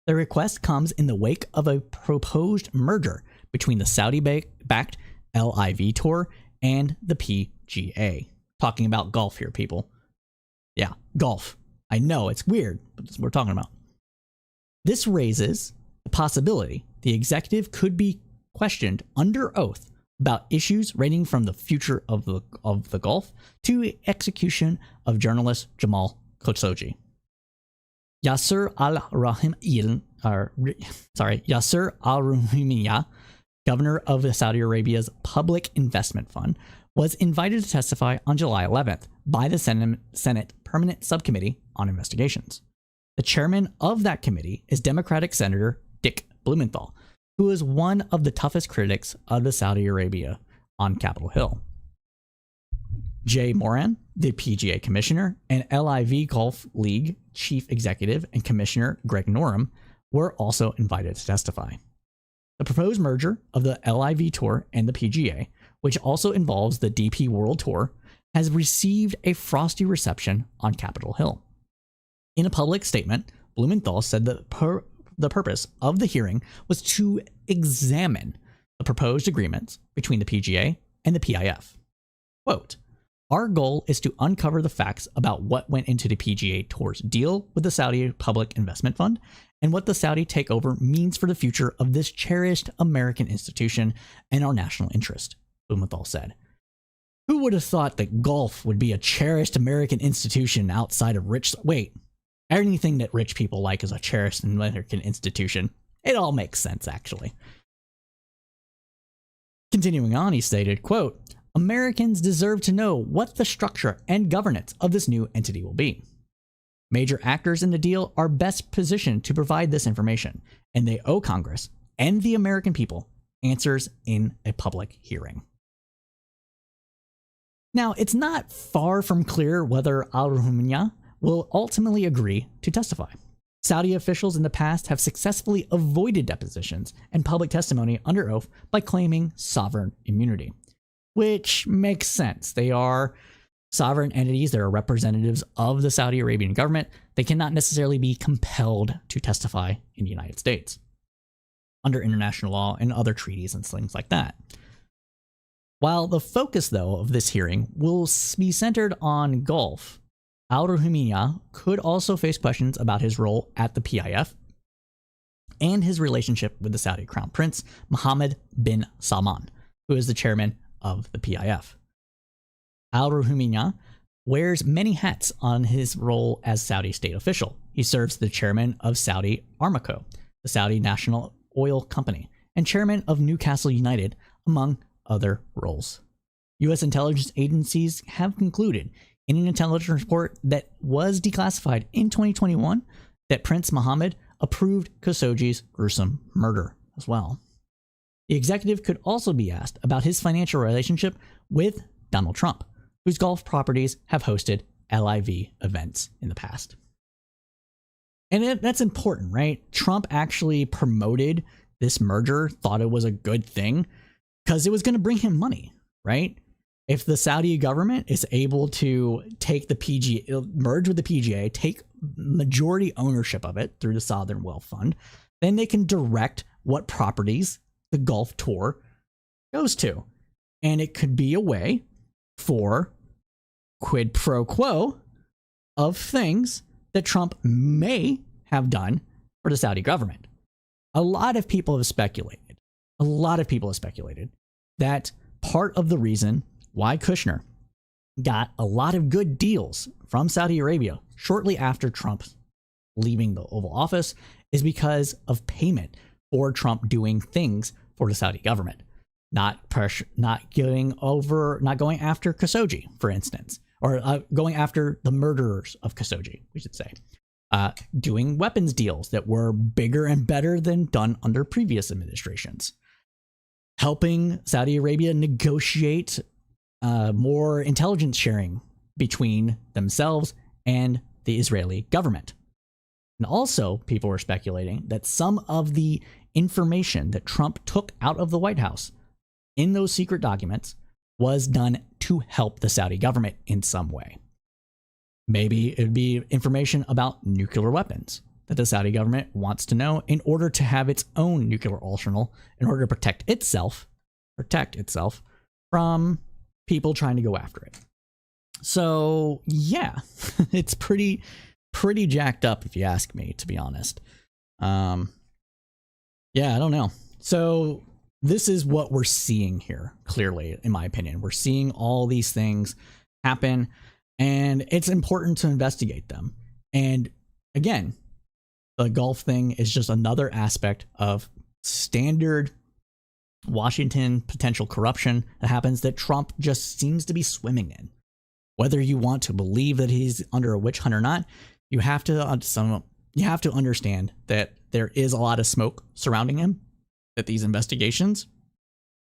The request comes in the wake of a proposed merger between the Saudi-backed LIV Tour and the PGA. Talking about golf here, people. Yeah, golf. I know, it's weird, but that's what we're talking about. This raises the possibility the executive could be questioned under oath about issues ranging from the future of the Gulf to execution of journalist Jamal Khashoggi. Yasser al-Ruhaimiyya, governor of Saudi Arabia's Public Investment Fund, was invited to testify on July 11th by the Senate Permanent Subcommittee on Investigations. The chairman of that committee is Democratic Senator Dick Blumenthal, who is one of the toughest critics of the Saudi Arabia on Capitol Hill. Jay Moran, the PGA commissioner, and LIV Golf League chief executive and commissioner Greg Norham were also invited to testify. The proposed merger of the LIV Tour and the PGA, which also involves the DP World Tour, has received a frosty reception on Capitol Hill. In a public statement, Blumenthal said that the purpose of the hearing was to examine the proposed agreements between the PGA and the PIF. Quote, Our goal is to uncover the facts about what went into the PGA Tour's deal with the Saudi Public Investment Fund and what the Saudi takeover means for the future of this cherished American institution and our national interest, Blumenthal said. Who would have thought that golf would be a cherished American institution outside of rich... Wait, anything that rich people like is a cherished American institution. It all makes sense, actually. Continuing on, he stated, quote, Americans deserve to know what the structure and governance of this new entity will be. Major actors in the deal are best positioned to provide this information, and they owe Congress and the American people answers in a public hearing. Now, it's not far from clear whether Al-Ruhmiyah will ultimately agree to testify. Saudi officials in the past have successfully avoided depositions and public testimony under oath by claiming sovereign immunity, which makes sense. They are sovereign entities that are representatives of the Saudi Arabian government. They cannot necessarily be compelled to testify in the United States under international law and other treaties and things like that. While the focus, though, of this hearing will be centered on golf, Al-Ruhmiyah could also face questions about his role at the PIF and his relationship with the Saudi Crown Prince Mohammed bin Salman, who is the chairman of the PIF. Al-Ruhmiyah wears many hats on his role as Saudi state official. He serves the chairman of Saudi Aramco, the Saudi National Oil Company, and chairman of Newcastle United, among other roles. U.S. intelligence agencies have concluded in an intelligence report that was declassified in 2021 that Prince Mohammed approved Khashoggi's gruesome murder as well. The executive could also be asked about his financial relationship with Donald Trump, whose golf properties have hosted LIV events in the past. And that's important, right? Trump actually promoted this merger, thought it was a good thing, because it was going to bring him money, right? If the Saudi government is able to take the PGA, merge with the PGA, take majority ownership of it through the Sovereign Wealth Fund, then they can direct what properties the golf tour goes to. And it could be a way for quid pro quo of things that Trump may have done for the Saudi government. A lot of people have speculated that part of the reason why Kushner got a lot of good deals from Saudi Arabia shortly after Trump leaving the Oval Office is because of payment for Trump doing things for the Saudi government. Not going after Khashoggi, for instance, or going after the murderers of Khashoggi, we should say. Doing weapons deals that were bigger and better than done under previous administrations. Helping Saudi Arabia negotiate more intelligence sharing between themselves and the Israeli government. And also, people were speculating that some of the information that Trump took out of the White House in those secret documents was done to help the Saudi government in some way. Maybe it would be information about nuclear weapons that the Saudi government wants to know in order to have its own nuclear arsenal, in order to protect itself from people trying to go after it. So yeah, it's pretty jacked up if you ask me, to be honest. Yeah, I don't know. So this is what we're seeing here, clearly, in my opinion. We're seeing all these things happen, and it's important to investigate them. And again, the golf thing is just another aspect of standard Washington potential corruption that happens that Trump just seems to be swimming in. Whether you want to believe that he's under a witch hunt or not, you have to understand that there is a lot of smoke surrounding him, that these investigations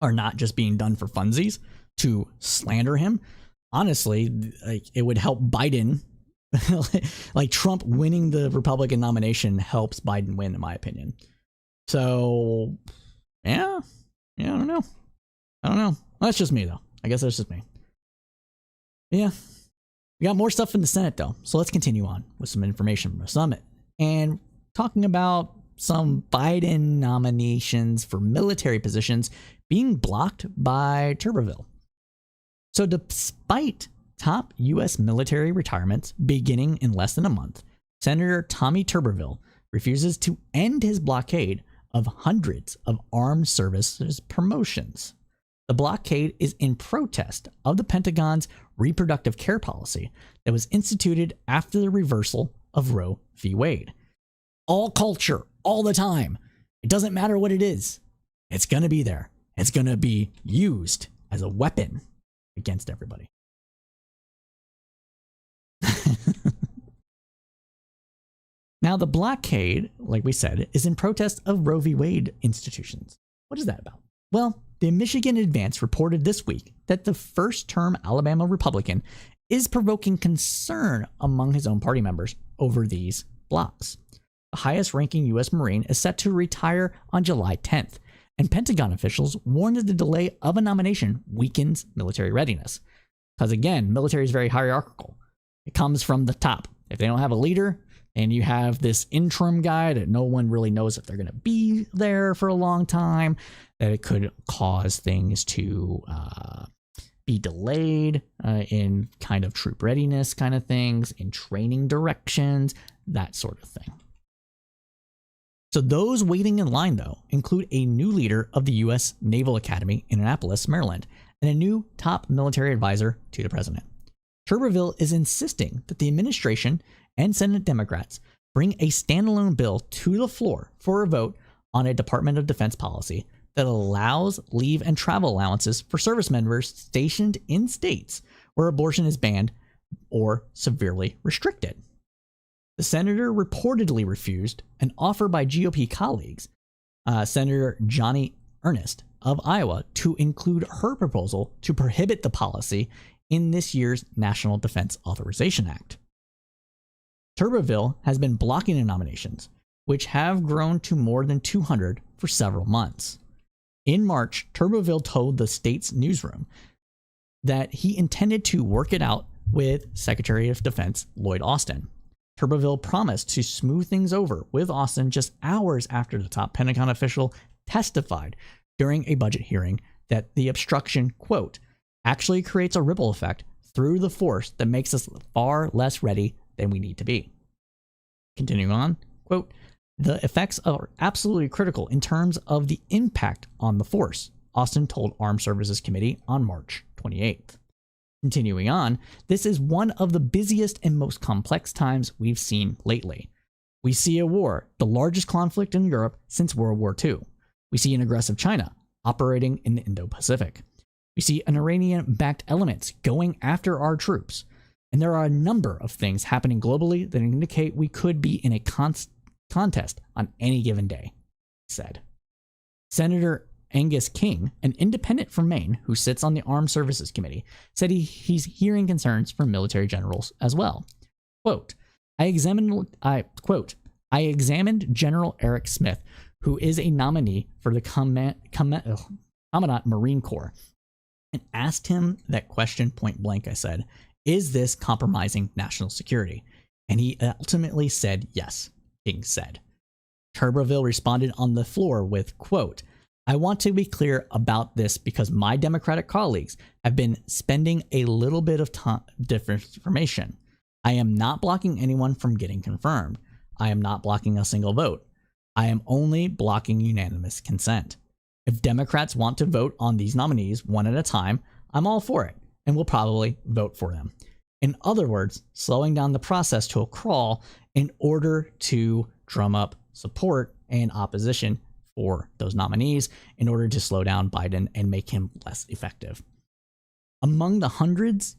are not just being done for funsies to slander him. Honestly, like, it would help Biden. Like, Trump winning the Republican nomination helps Biden win, in my opinion. So, yeah, I don't know. Well, that's just me, though. I guess that's just me. Yeah. We got more stuff in the Senate, though. So let's continue on with some information from the summit. And talking about some Biden nominations for military positions being blocked by Tuberville. So despite top U.S. military retirements beginning in less than a month, Senator Tommy Tuberville refuses to end his blockade of hundreds of armed services promotions. The blockade is in protest of the Pentagon's reproductive care policy that was instituted after the reversal of Roe v. Wade. All culture, all the time. It doesn't matter what it is. It's going to be there. It's going to be used as a weapon against everybody. Now, the blockade, like we said, is in protest of Roe v. Wade institutions. What is that about? Well, the Michigan Advance reported this week that the first-term Alabama Republican is provoking concern among his own party members over these blocks. The highest-ranking U.S. Marine is set to retire on July 10th, and Pentagon officials warn that the delay of a nomination weakens military readiness. Because again, military is very hierarchical. It comes from the top. If they don't have a leader, and you have this interim guy that no one really knows if they're going to be there for a long time, that it could cause things to be delayed in kind of troop readiness kind of things, in training directions, that sort of thing. So those waiting in line, though, include a new leader of the U.S. Naval Academy in Annapolis, Maryland, and a new top military advisor to the president. Tuberville is insisting that the administration and Senate Democrats bring a standalone bill to the floor for a vote on a Department of Defense policy that allows leave and travel allowances for service members stationed in states where abortion is banned or severely restricted. The senator reportedly refused an offer by GOP colleagues, Senator Johnny Ernest of Iowa, to include her proposal to prohibit the policy in this year's National Defense Authorization Act. Tuberville has been blocking the nominations, which have grown to more than 200 for several months. In March, Tuberville told the state's newsroom that he intended to work it out with Secretary of Defense Lloyd Austin. Tuberville promised to smooth things over with Austin just hours after the top Pentagon official testified during a budget hearing that the obstruction, quote, actually creates a ripple effect through the force that makes us far less ready than we need to be. Continuing on, quote, the effects are absolutely critical in terms of the impact on the force, Austin told Armed Services Committee on March 28th. Continuing on, this is one of the busiest and most complex times we've seen lately. We see a war, the largest conflict in Europe since World War II. We see an aggressive China operating in the Indo-Pacific. We see an Iranian-backed elements going after our troops. And there are a number of things happening globally that indicate we could be in a contest on any given day, he said. Senator Angus King, an independent from Maine who sits on the Armed Services Committee, said he's hearing concerns from military generals as well. Quote, I examined General Eric Smith, who is a nominee for the Commandant Marine Corps, and asked him that question point blank. I said, is this compromising national security? And he ultimately said yes, King said. Tuberville responded on the floor with, quote, I want to be clear about this because my Democratic colleagues have been spending a little bit of time different information. I am not blocking anyone from getting confirmed. I am not blocking a single vote. I am only blocking unanimous consent. If Democrats want to vote on these nominees one at a time, I'm all for it and will probably vote for them. In other words, slowing down the process to a crawl in order to drum up support and opposition for those nominees in order to slow down Biden and make him less effective. Among the hundreds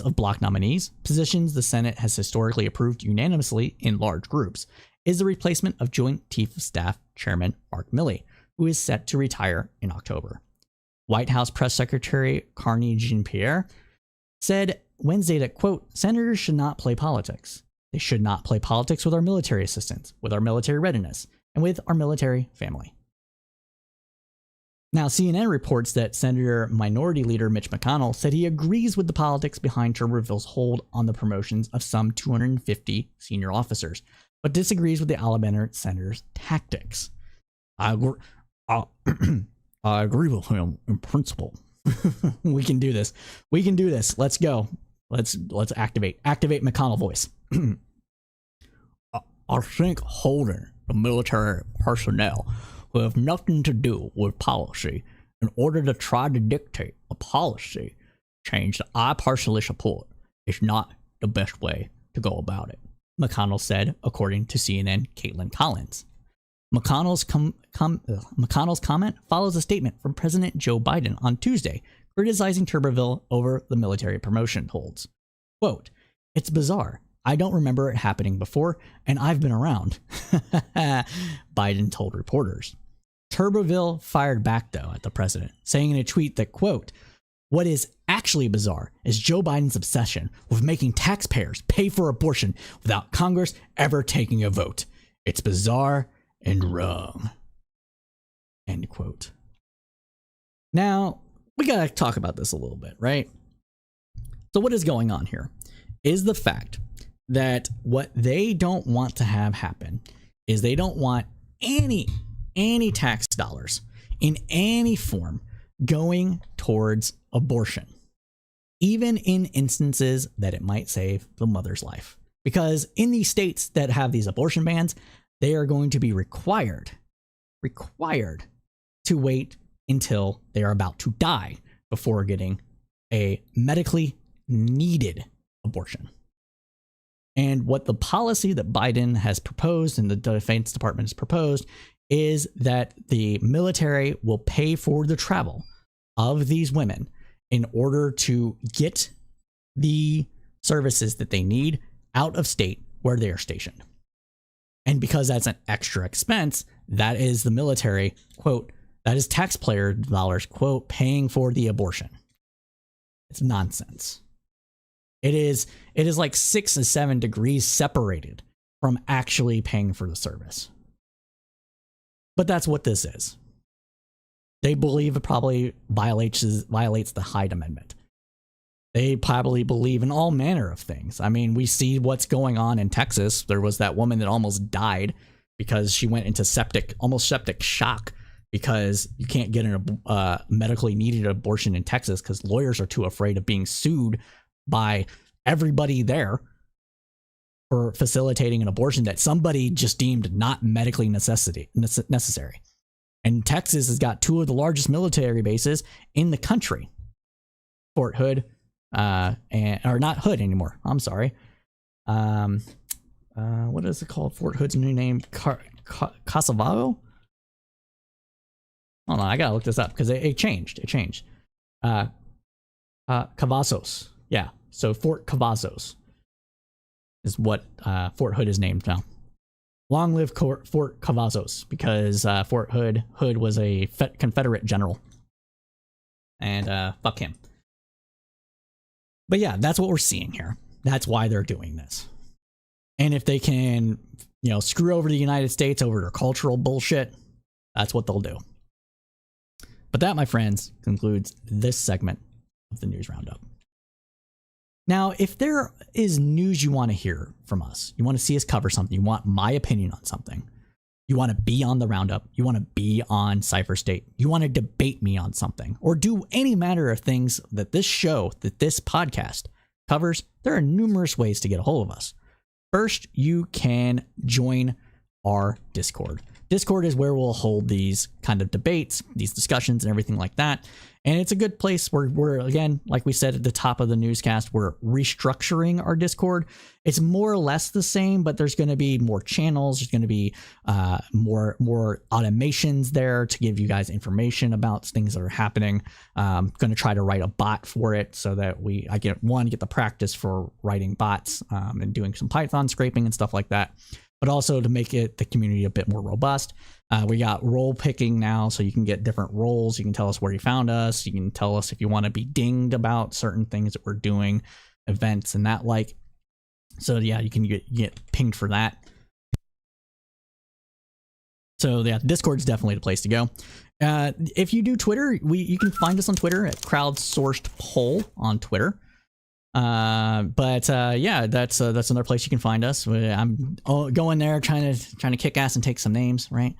of block nominees, positions the Senate has historically approved unanimously in large groups, is the replacement of Joint Chief of Staff Chairman Mark Milley, who is set to retire in October. White House Press Secretary Carney Jean-Pierre said Wednesday that, quote, senators should not play politics. They should not play politics with our military assistance, with our military readiness, and with our military family. Now, CNN reports that Senator Minority Leader Mitch McConnell said he agrees with the politics behind Tuberville's hold on the promotions of some 250 senior officers, but disagrees with the Alabama senator's tactics. I agree with him in principle, We can do this. We can do this. Let's go. Let's activate McConnell voice. I think holding the military personnel who have nothing to do with policy in order to try to dictate a policy change that I personally support is not the best way to go about it, McConnell said, according to CNN Caitlin Collins. McConnell's comment follows a statement from President Joe Biden on Tuesday criticizing Tuberville over the military promotion holds. Quote, "It's bizarre. I don't remember it happening before, and I've been around," Biden told reporters. Tuberville fired back, though, at the president, saying in a tweet that, quote, "What is actually bizarre is Joe Biden's obsession with making taxpayers pay for abortion without Congress ever taking a vote. It's bizarre and wrong." End quote. Now, we gotta talk about this a little bit, right? So what is going on here is the fact that what they don't want to have happen is they don't want any tax dollars in any form going towards abortion, even in instances that it might save the mother's life. Because in these states that have these abortion bans, they are going to be required to wait until they are about to die before getting a medically needed abortion. And what the policy that Biden has proposed and the Defense Department has proposed is that the military will pay for the travel of these women in order to get the services that they need out of state where they are stationed. And because that's an extra expense, that is the military, quote, that is taxpayer dollars, quote, paying for the abortion. It's nonsense. It is like 6 and 7 degrees separated from actually paying for the service. But that's what this is. They believe it probably violates the Hyde Amendment. They probably believe in all manner of things. I mean, we see what's going on in Texas. There was that woman that almost died because she went into septic shock because you can't get a medically needed abortion in Texas because lawyers are too afraid of being sued by everybody there for facilitating an abortion that somebody just deemed not medically necessary. And Texas has got 2 of the largest military bases in the country. Fort Hood, or not Hood anymore. I'm sorry. What is it called? Fort Hood's new name, Kosovo? Hold on, I gotta look this up because it changed. It changed. Cavazos. Yeah, so Fort Cavazos is what Fort Hood is named now. Long live Fort Cavazos, because Fort Hood was a Confederate general. And fuck him. But yeah, that's what we're seeing here. That's why they're doing this. And if they can, screw over the United States over their cultural bullshit, that's what they'll do. But that, my friends, concludes this segment of the News Roundup. Now, if there is news you want to hear from us, you want to see us cover something, you want my opinion on something, you want to be on the Roundup, you want to be on Cypher State, you want to debate me on something, or do any matter of things that this show, that this podcast covers, there are numerous ways to get a hold of us. First, you can join our Discord. Discord is where we'll hold these kind of debates, these discussions, and everything like that. And it's a good place where we're, again, like we said at the top of the newscast, we're restructuring our Discord. It's more or less the same, but there's going to be more channels. There's going to be more automations there to give you guys information about things that are happening. I'm going to try to write a bot for it so that I get the practice for writing bots and doing some Python scraping and stuff like that. But also to make the community a bit more robust. We got role picking now, so you can get different roles. You can tell us where you found us. You can tell us if you want to be dinged about certain things that we're doing, events and that like. So yeah, you can get pinged for that. So yeah, Discord is definitely the place to go. If you do Twitter, you can find us on Twitter at Crowdsourced Poll on Twitter. Yeah, that's another place you can find us. I'm going there trying to kick ass and take some names, right?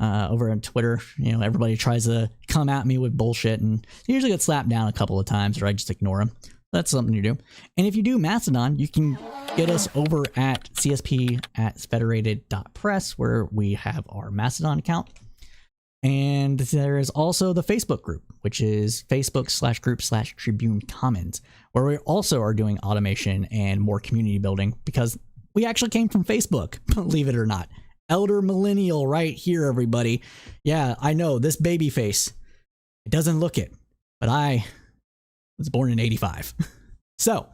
over on Twitter. You know, everybody tries to come at me with bullshit, and they usually get slapped down a couple of times, or I just ignore them. That's something you do. And if you do Mastodon, you can get us over at csp@federated.press, where we have our Mastodon account. And there is also the Facebook group, which is Facebook/group/Tribune Commons, where we also are doing automation and more community building, because we actually came from Facebook, believe it or not. Elder millennial right here, everybody. Yeah, I know, this baby face, it doesn't look it, but I was born in 85. So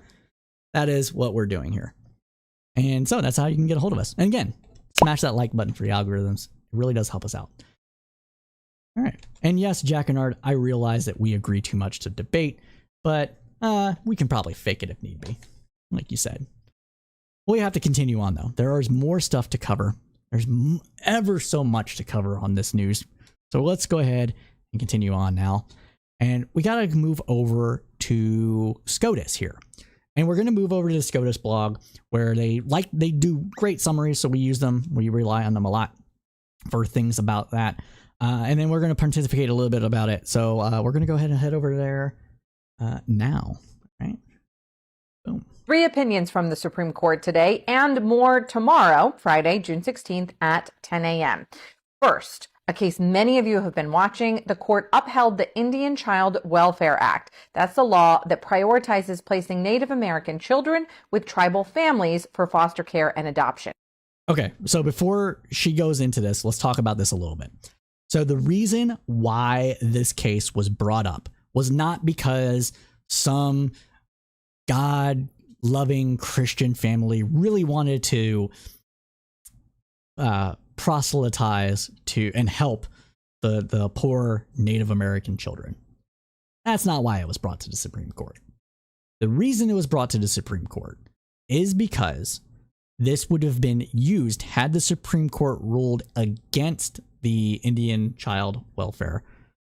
that is what we're doing here. And so that's how you can get a hold of us. And again, smash that like button for the algorithms. It really does help us out. All right. And yes, Jack and Art, I realize that we agree too much to debate, but we can probably fake it if need be, like you said. We have to continue on, though. There is more stuff to cover. There's ever so much to cover on this news. So let's go ahead and continue on now. And we got to move over to SCOTUS here. And we're going to move over to the SCOTUS blog, where they do great summaries, so we use them. We rely on them a lot for things about that. And then we're going to pontificate a little bit about it. So we're going to go ahead and head over there now. Right? Boom. 3 opinions from the Supreme Court today and more tomorrow, Friday, June 16th at 10 a.m. First, a case many of you have been watching, the court upheld the Indian Child Welfare Act. That's the law that prioritizes placing Native American children with tribal families for foster care and adoption. Okay, so before she goes into this, let's talk about this a little bit. So the reason why this case was brought up was not because some God-loving Christian family really wanted to proselytize to and help the poor Native American children. That's not why it was brought to the Supreme Court. The reason it was brought to the Supreme Court is because this would have been used had the Supreme Court ruled against the Indian Child Welfare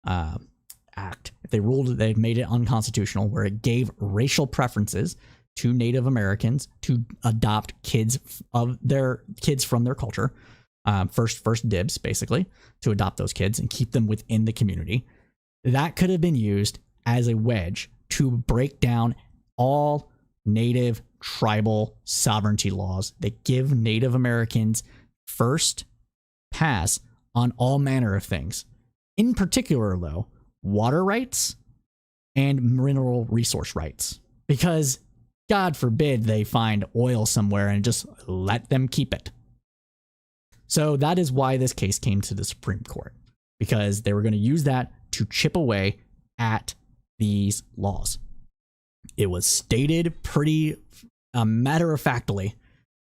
Act. If they ruled they made it unconstitutional, where it gave racial preferences to Native Americans to adopt kids from their culture, first dibs, basically, to adopt those kids and keep them within the community. That could have been used as a wedge to break down all Native tribal sovereignty laws that give Native Americans first pass on all manner of things. In particular, though, water rights and mineral resource rights. Because God forbid they find oil somewhere and just let them keep it. So that is why this case came to the Supreme Court, because they were going to use that to chip away at these laws. It was stated pretty matter-of-factly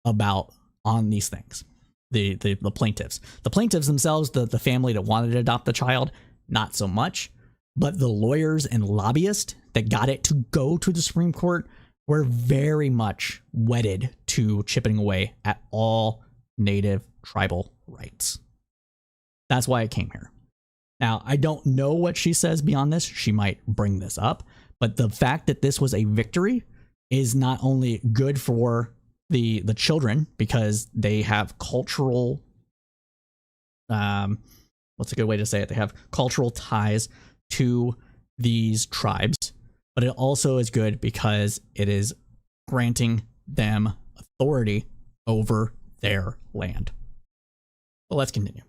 about on these things. The plaintiffs. The plaintiffs themselves, the family that wanted to adopt the child, not so much. But the lawyers and lobbyists that got it to go to the Supreme Court were very much wedded to chipping away at all Native tribal rights. That's why it came here. Now, I don't know what she says beyond this. She might bring this up. But the fact that this was a victory is not only good for the children, because they have cultural, what's a good way to say it? They have cultural ties to these tribes, but it also is good because it is granting them authority over their land. But let's continue.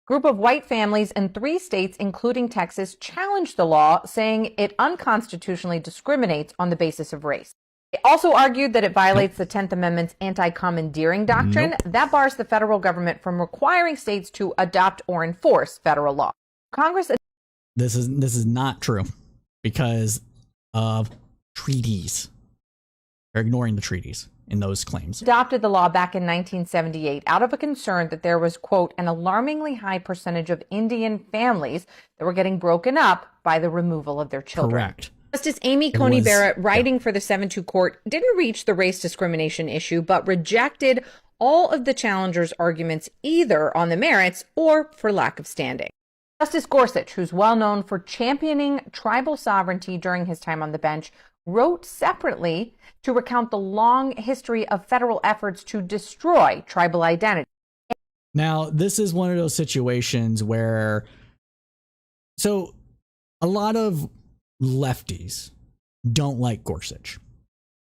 Group of white families in 3 states, including Texas, challenged the law, saying it unconstitutionally discriminates on the basis of race. They also argued that it violates the 10th Amendment's anti-commandeering doctrine. That bars the federal government from requiring states to adopt or enforce federal law. Congress. This is not true because of treaties. They're ignoring the treaties in those claims. Adopted the law back in 1978 out of a concern that there was, quote, an alarmingly high percentage of Indian families that were getting broken up by the removal of their children. Correct. Justice Amy Coney Barrett, writing for the 7-2 court, didn't reach the race discrimination issue, but rejected all of the challengers' arguments either on the merits or for lack of standing. Justice Gorsuch, who's well known for championing tribal sovereignty during his time on the bench, wrote separately to recount the long history of federal efforts to destroy tribal identity. Now, this is one of those situations where, so a lot of lefties don't like Gorsuch.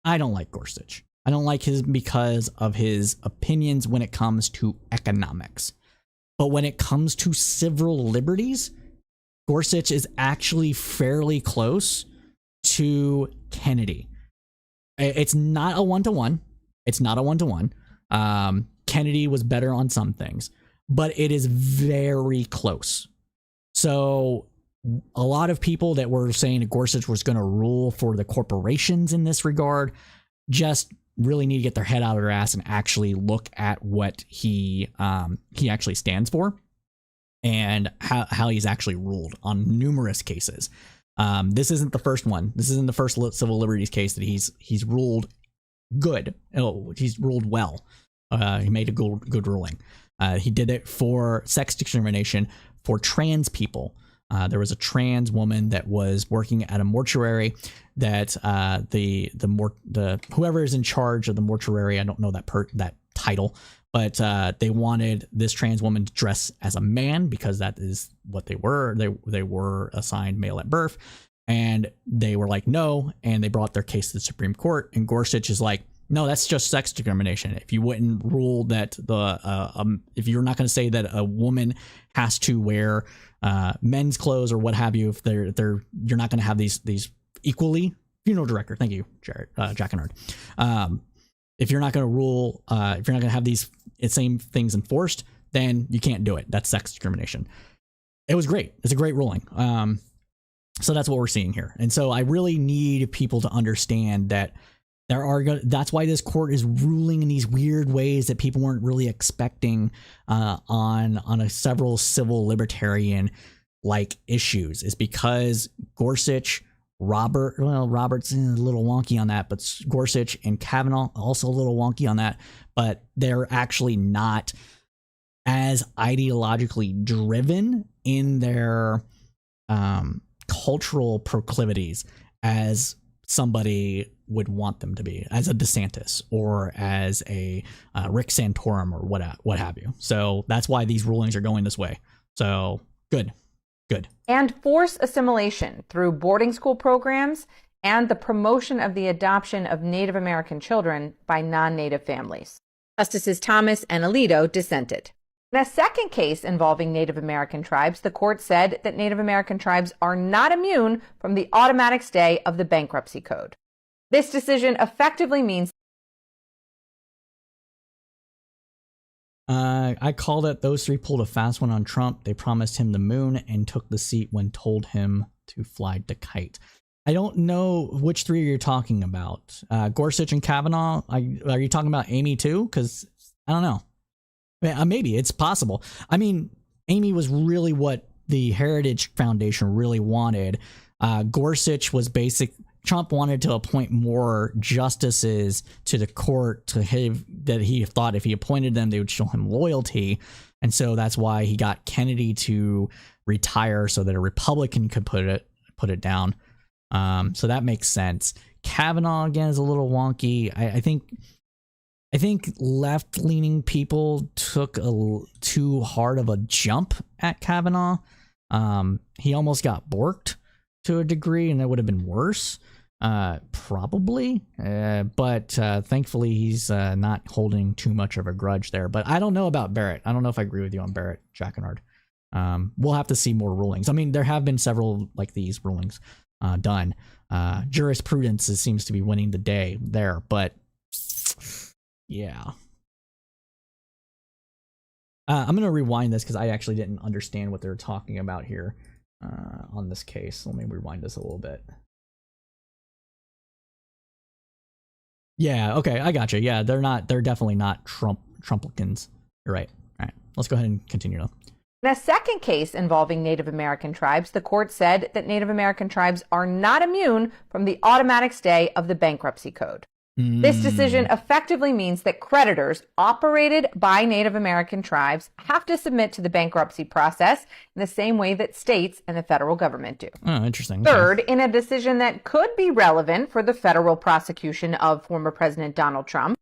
I don't like Gorsuch. I don't like him because of his opinions when it comes to economics. But when it comes to civil liberties, Gorsuch is actually fairly close to Kennedy. It's not a one-to-one. It's not a one-to-one. Kennedy was better on some things, but it is very close. So a lot of people that were saying Gorsuch was going to rule for the corporations in this regard just really need to get their head out of their ass and actually look at what he actually stands for and how he's actually ruled on numerous cases. This isn't the first one. This isn't the first civil liberties case that he's ruled good. Oh, he's ruled well. He made a good ruling. He did it for sex discrimination for trans people. There was a trans woman that was working at a mortuary that the whoever is in charge of the mortuary, I don't know that title, but they wanted this trans woman to dress as a man because that is what they were. They were assigned male at birth, and they were like no, and they brought their case to the Supreme Court, and Gorsuch is like, no, that's just sex discrimination. If you wouldn't rule that if you're not going to say that a woman has to wear men's clothes or what have you, if you're not going to have these equally. Funeral director, thank you, Jack and Ard. If you're not going to rule, if you're not going to have these same things enforced, then you can't do it. That's sex discrimination. It was great. It's a great ruling. So that's what we're seeing here, and so I really need people to understand that. That's why this court is ruling in these weird ways that people weren't really expecting on several civil libertarian like issues, is because Gorsuch, Robert's a little wonky on that, but Gorsuch and Kavanaugh also a little wonky on that, but they're actually not as ideologically driven in their cultural proclivities as somebody would want them to be, as a DeSantis or as a Rick Santorum or what have you. So that's why these rulings are going this way. So good. And force assimilation through boarding school programs and the promotion of the adoption of Native American children by non-Native families. Justices Thomas and Alito dissented. In a second case involving Native American tribes, the court said that Native American tribes are not immune from the automatic stay of the bankruptcy code. This decision effectively means I called it. Those three pulled a fast one on Trump. They promised him the moon and took the seat when told him to fly the kite. I don't know which three you're talking about. Gorsuch and Kavanaugh. Are you talking about Amy too? Because I don't know. Maybe it's possible. I mean, Amy was really what the Heritage Foundation really wanted. Gorsuch was Trump wanted to appoint more justices to the court that he thought if he appointed them, they would show him loyalty. And so that's why he got Kennedy to retire so that a Republican could put it down. So that makes sense. Kavanaugh, again, is a little wonky. I think left-leaning people took too hard of a jump at Kavanaugh. He almost got borked to a degree, and that would have been worse, probably. But thankfully, he's not holding too much of a grudge there. But I don't know about Barrett. I don't know if I agree with you on Barrett, Jack and Ard. We'll have to see more rulings. I mean, there have been several like these rulings done. Jurisprudence seems to be winning the day there, but yeah. I'm going to rewind this because I actually didn't understand what they were talking about here on this case. Let me rewind this a little bit. Yeah, okay, I gotcha. Yeah, they're definitely not Trumplicans. You're right. All right, let's go ahead and continue now. In a second case involving Native American tribes, the court said that Native American tribes are not immune from the automatic stay of the bankruptcy code. This decision effectively means that creditors operated by Native American tribes have to submit to the bankruptcy process in the same way that states and the federal government do. Oh, interesting. Third, in a decision that could be relevant for the federal prosecution of former President Donald Trump,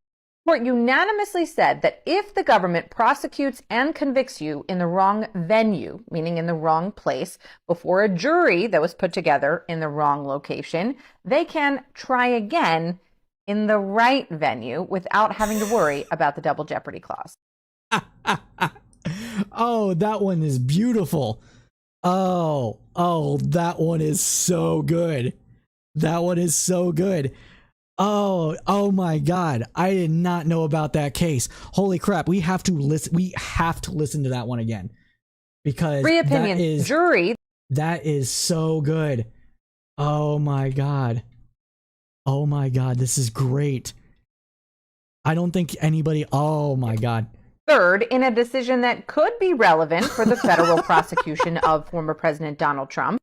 Court unanimously said that if the government prosecutes and convicts you in the wrong venue, meaning in the wrong place, before a jury that was put together in the wrong location, they can try again in the right venue without having to worry about the double jeopardy clause. Oh, that one is beautiful. Oh, that one is so good. That one is so good. Oh my God. I did not know about that case. Holy crap. We have to listen to that one again. Because Free opinion, jury. That is so good. Oh my God. Oh my God. This is great. I don't think anybody, oh my God. Third, in a decision that could be relevant for the federal prosecution of former President Donald Trump,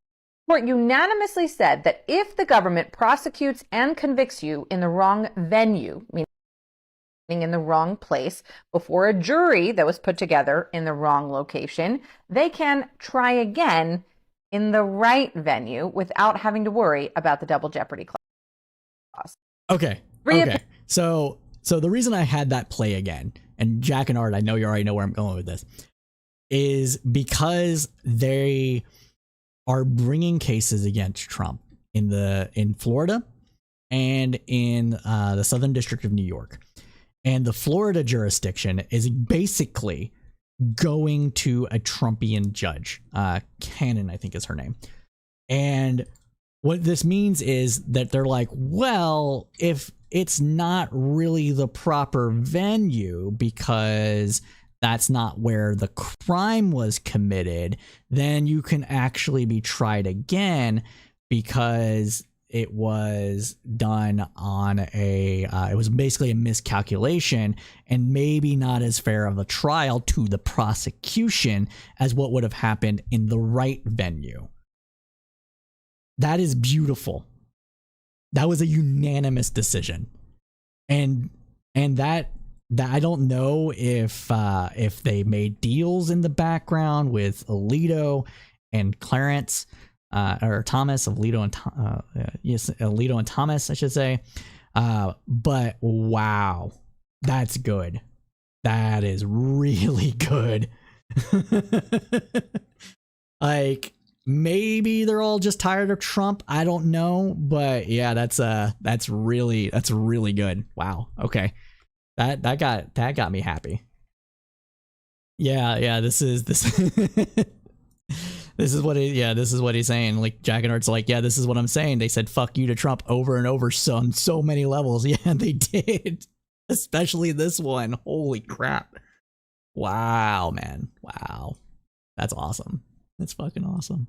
the court unanimously said that if the government prosecutes and convicts you in the wrong venue, meaning in the wrong place, before a jury that was put together in the wrong location, they can try again in the right venue without having to worry about the double jeopardy clause. Okay. So the reason I had that play again, and Jack and Art, I know you already know where I'm going with this, is because they are bringing cases against Trump in Florida and in the Southern District of New York. And the Florida jurisdiction is basically going to a Trumpian judge. Cannon, I think is her name. And what this means is that they're like, well, if it's not really the proper venue because that's not where the crime was committed, then you can actually be tried again because it was done on it was basically a miscalculation and maybe not as fair of a trial to the prosecution as what would have happened in the right venue. That is beautiful. That was a unanimous decision. And that I don't know if they made deals in the background with Alito and Clarence or Thomas, Alito and Thomas, I should say. But wow, that's good. That is really good. Like, maybe they're all just tired of Trump. I don't know, but yeah, that's really good. Wow. Okay. That got me happy. Yeah, this is this is what he's saying. Like, Jack and Art's like, yeah, this is what I'm saying. They said fuck you to Trump over and over on so many levels. Yeah, they did. Especially this one. Holy crap. Wow, man. Wow. That's awesome. That's fucking awesome.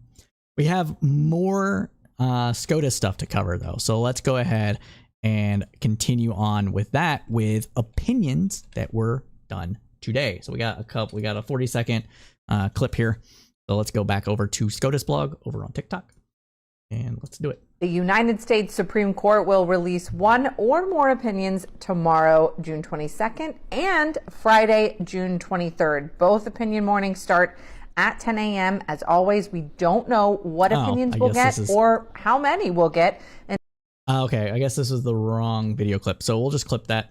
We have more SCOTUS stuff to cover though. So let's go ahead and continue on with that with opinions that were done today. So we got a 40-second clip here. So let's go back over to SCOTUS blog over on TikTok and let's do it. The United States Supreme Court will release one or more opinions tomorrow, June 22nd, and Friday, June 23rd. Both opinion mornings start at 10 a.m. As always, we don't know what opinions we'll get or how many we'll get. And okay, I guess this is the wrong video clip, so we'll just clip that.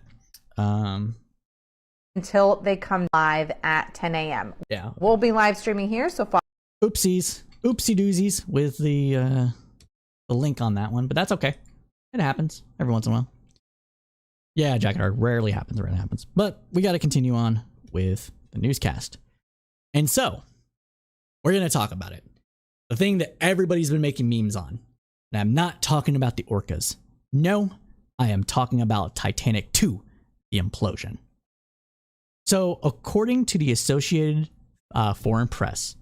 Until they come live at 10 a.m. Yeah. We'll be live streaming here, so far. Oopsie doozies with the link on that one, but that's okay. It happens every once in a while. Yeah, Jack and Art, rarely happens. But we got to continue on with the newscast. And so, we're going to talk about it. The thing that everybody's been making memes on. And I'm not talking about the orcas. No, I am talking about Titanic 2, the implosion. So, according to the Associated Foreign Press,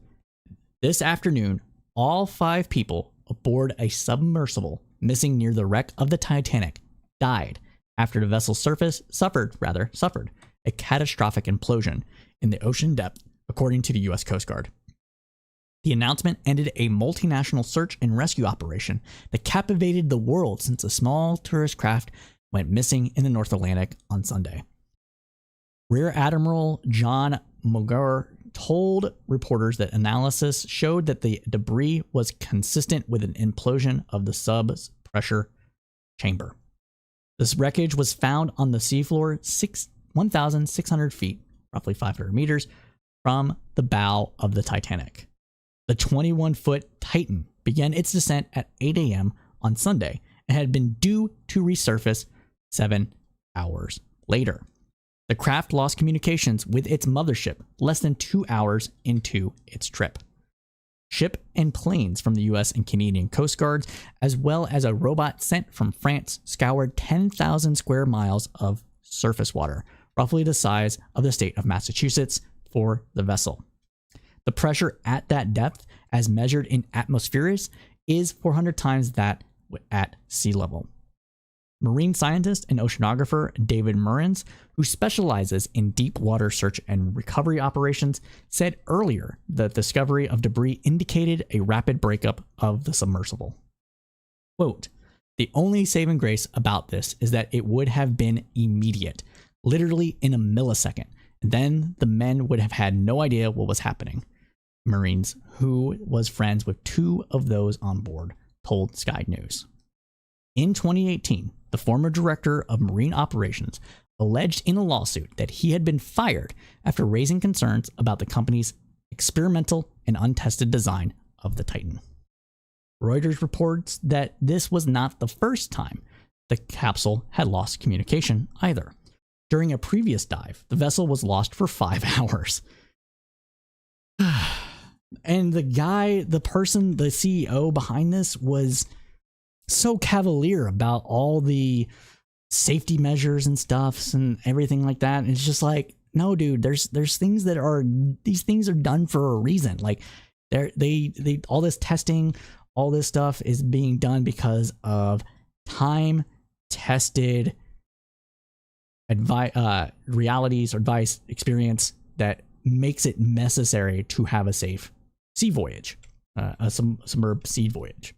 this afternoon, all 5 people aboard a submersible missing near the wreck of the Titanic died after the vessel suffered a catastrophic implosion in the ocean depth, according to the U.S. Coast Guard. The announcement ended a multinational search and rescue operation that captivated the world since a small tourist craft went missing in the North Atlantic on Sunday. Rear Admiral John Mulgar told reporters that analysis showed that the debris was consistent with an implosion of the sub's pressure chamber. This wreckage was found on the seafloor 1,600 feet, roughly 500 meters, from the bow of the Titanic. The 21-foot Titan began its descent at 8 a.m. on Sunday and had been due to resurface 7 hours later. The craft lost communications with its mothership less than 2 hours into its trip. Ship and planes from the US and Canadian Coast Guards, as well as a robot sent from France, scoured 10,000 square miles of surface water, roughly the size of the state of Massachusetts, for the vessel. The pressure at that depth, as measured in atmospheres, is 400 times that at sea level. Marine scientist and oceanographer David Murrens, who specializes in deep water search and recovery operations, said earlier that the discovery of debris indicated a rapid breakup of the submersible. Quote, "The only saving grace about this is that it would have been immediate, literally in a millisecond, and then the men would have had no idea what was happening," Marines, who was friends with 2 of those on board, told Sky News. In 2018, the former director of marine operations alleged in a lawsuit that he had been fired after raising concerns about the company's experimental and untested design of the Titan. Reuters reports that this was not the first time the capsule had lost communication either. During a previous dive, the vessel was lost for 5 hours. And the CEO behind this was so cavalier about all the safety measures and stuff and everything like that. And it's just like, no, dude, there's things that are, these things are done for a reason. Like they all this testing, all this stuff is being done because of time tested realities or advice experience that makes it necessary to have a safe sea voyage, a submerged sea voyage.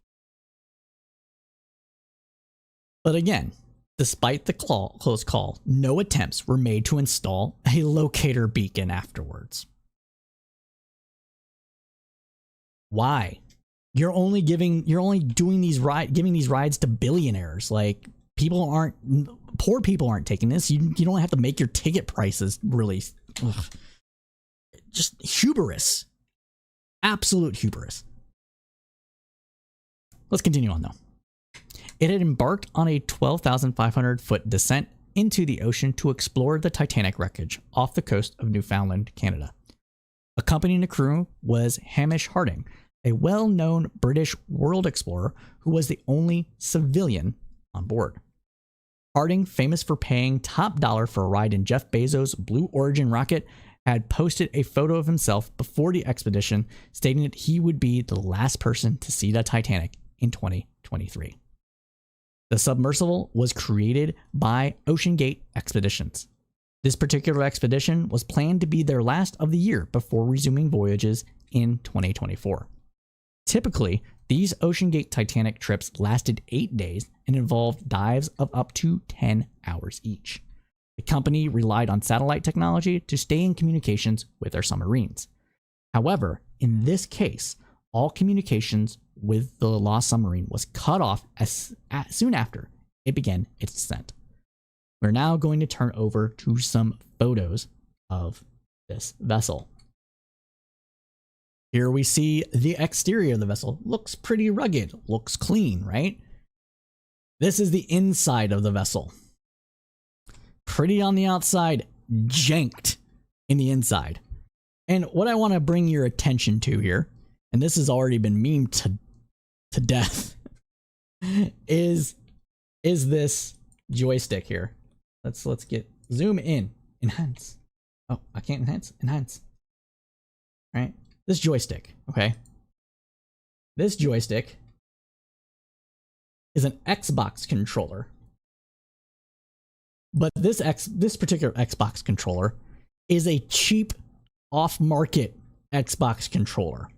But again, despite the close call, no attempts were made to install a locator beacon afterwards. Why? You're only doing these giving these rides to billionaires. Like, poor people aren't taking this. You don't have to make your ticket prices really. Ugh. Just hubris. Absolute hubris. Let's continue on though. It had embarked on a 12,500-foot descent into the ocean to explore the Titanic wreckage off the coast of Newfoundland, Canada. Accompanying the crew was Hamish Harding, a well-known British world explorer who was the only civilian on board. Harding, famous for paying top dollar for a ride in Jeff Bezos' Blue Origin rocket, had posted a photo of himself before the expedition, stating that he would be the last person to see the Titanic in 2023. The submersible was created by OceanGate Expeditions. This particular expedition was planned to be their last of the year before resuming voyages in 2024. Typically, these OceanGate Titanic trips lasted 8 days and involved dives of up to 10 hours each. The company relied on satellite technology to stay in communications with their submarines. However, in this case, all communications with the lost submarine was cut off soon after it began its descent. We're now going to turn over to some photos of this vessel. Here we see the exterior of the vessel. Looks pretty rugged, looks clean, right? This is the inside of the vessel. Pretty on the outside, janked in the inside. And what I want to bring your attention to here, and this has already been memed to death, is this joystick here. Let's get zoom in, enhance. Oh, I can't enhance. All right, this joystick, okay? This joystick is an Xbox controller. But this particular Xbox controller is a cheap off-market Xbox controller.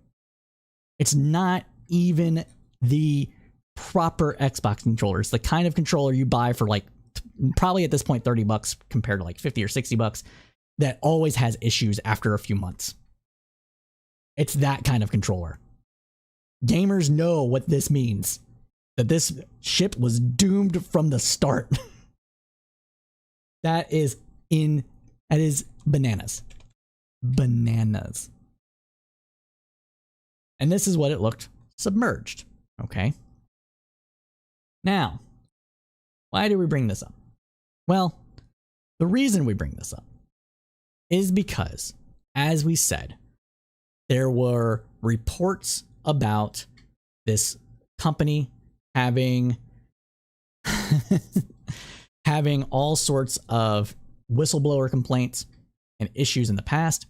It's not even the proper Xbox controller. It's the kind of controller you buy for like probably at this point $30 compared to like $50 or $60 that always has issues after a few months. It's that kind of controller. Gamers know what this means. That this ship was doomed from the start. That is That is bananas. Bananas. And this is what it looked submerged. Okay. Now, why do we bring this up? Well, the reason we bring this up is because, as we said, there were reports about this company having having all sorts of whistleblower complaints and issues in the past.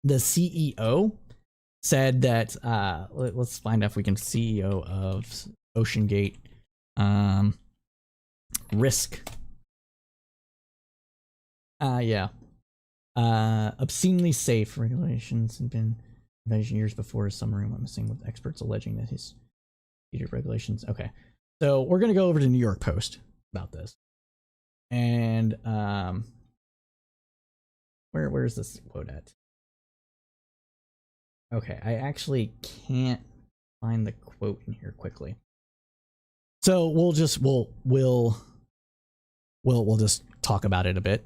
The CEO said that let's find out if we can CEO of OceanGate risk. Obscenely safe regulations had been invented years before a submarine went missing, with experts alleging that his regulations. Okay, so we're gonna go over to New York Post about this, and where's this quote at? Okay, I actually can't find the quote in here quickly, so we'll just talk about it a bit.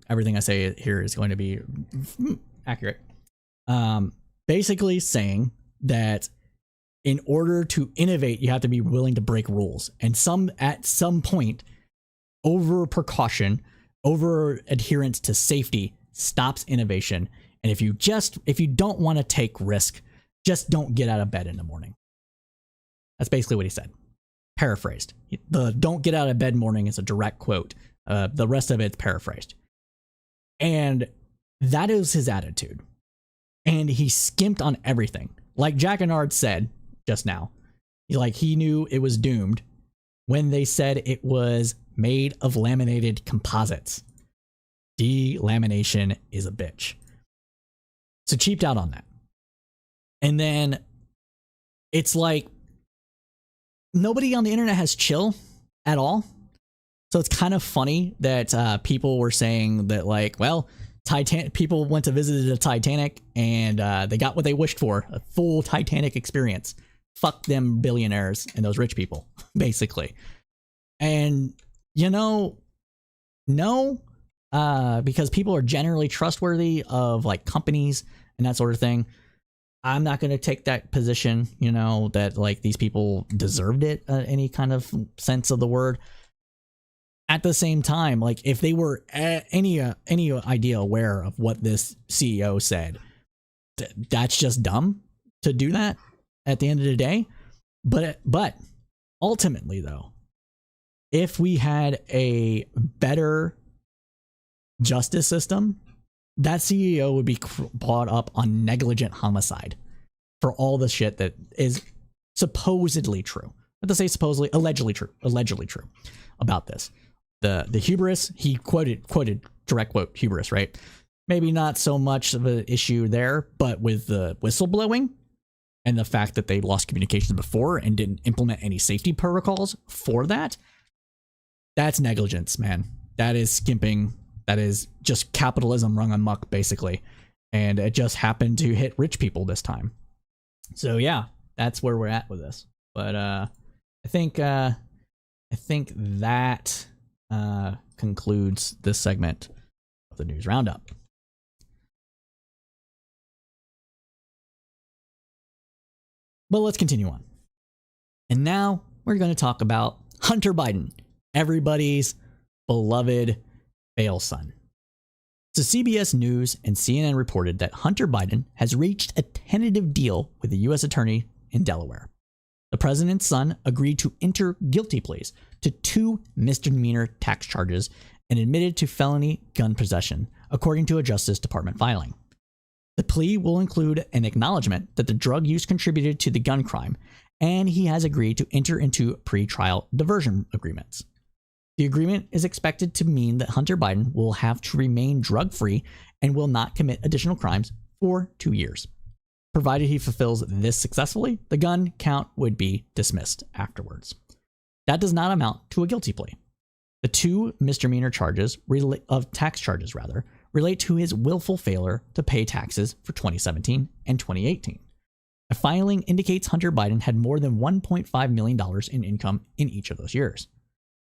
Everything I say here is going to be accurate. Basically saying that in order to innovate, you have to be willing to break rules, and at some point, over precaution, over adherence to safety stops innovation. And if you don't want to take risk, just don't get out of bed in the morning. That's basically what he said. Paraphrased. The "don't get out of bed" morning is a direct quote. The rest of it's paraphrased. And that is his attitude. And he skimped on everything. Like Jack Annard said just now, he knew it was doomed when they said it was made of laminated composites. Delamination is a bitch. So cheaped out on that. And then it's like nobody on the internet has chill at all. So it's kind of funny that people were saying that, like, well, people went to visit the Titanic and they got what they wished for, a full Titanic experience. Fuck them billionaires and those rich people, basically. And, no, because people are generally trustworthy of like companies and that sort of thing. I'm not going to take that position, that like these people deserved it, any kind of sense of the word. At the same time, like if they were any idea aware of what this CEO said, that's just dumb to do that at the end of the day. But ultimately, though, if we had a better justice system, that CEO would be brought up on negligent homicide for all the shit that is supposedly true. But to say supposedly, allegedly true about this. The hubris, he quoted direct quote hubris, right? Maybe not so much of an issue there, but with the whistleblowing and the fact that they lost communications before and didn't implement any safety protocols for that, that's negligence, man. That is skimping. That is just capitalism rung amok, basically. And it just happened to hit rich people this time. So yeah, that's where we're at with this. But I think that concludes this segment of the News Roundup. But let's continue on. And now we're going to talk about Hunter Biden, everybody's beloved bail son. So CBS News and CNN reported that Hunter Biden has reached a tentative deal with the U.S. attorney in Delaware. The president's son agreed to enter guilty pleas to 2 misdemeanor tax charges and admitted to felony gun possession, according to a Justice Department filing. The plea will include an acknowledgement that the drug use contributed to the gun crime, and he has agreed to enter into pre-trial diversion agreements. The agreement is expected to mean that Hunter Biden will have to remain drug-free and will not commit additional crimes for 2 years. Provided he fulfills this successfully, the gun count would be dismissed afterwards. That does not amount to a guilty plea. The 2 misdemeanor charges, tax charges, relate to his willful failure to pay taxes for 2017 and 2018. A filing indicates Hunter Biden had more than $1.5 million in income in each of those years.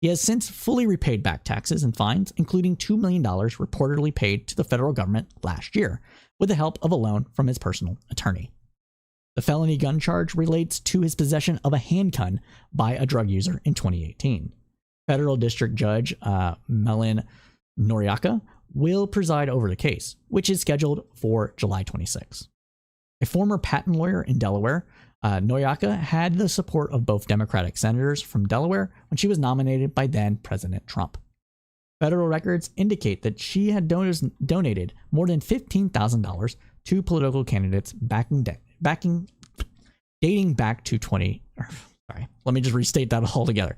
He has since fully repaid back taxes and fines, including $2 million reportedly paid to the federal government last year, with the help of a loan from his personal attorney. The felony gun charge relates to his possession of a handgun by a drug user in 2018. Federal District Judge Melin Noriaka will preside over the case, which is scheduled for July 26. A former patent lawyer in Delaware, Noriaka had the support of both Democratic senators from Delaware when she was nominated by then President Trump. Federal records indicate that she had donated more than $15,000 to political candidates dating back to let me just restate that all together.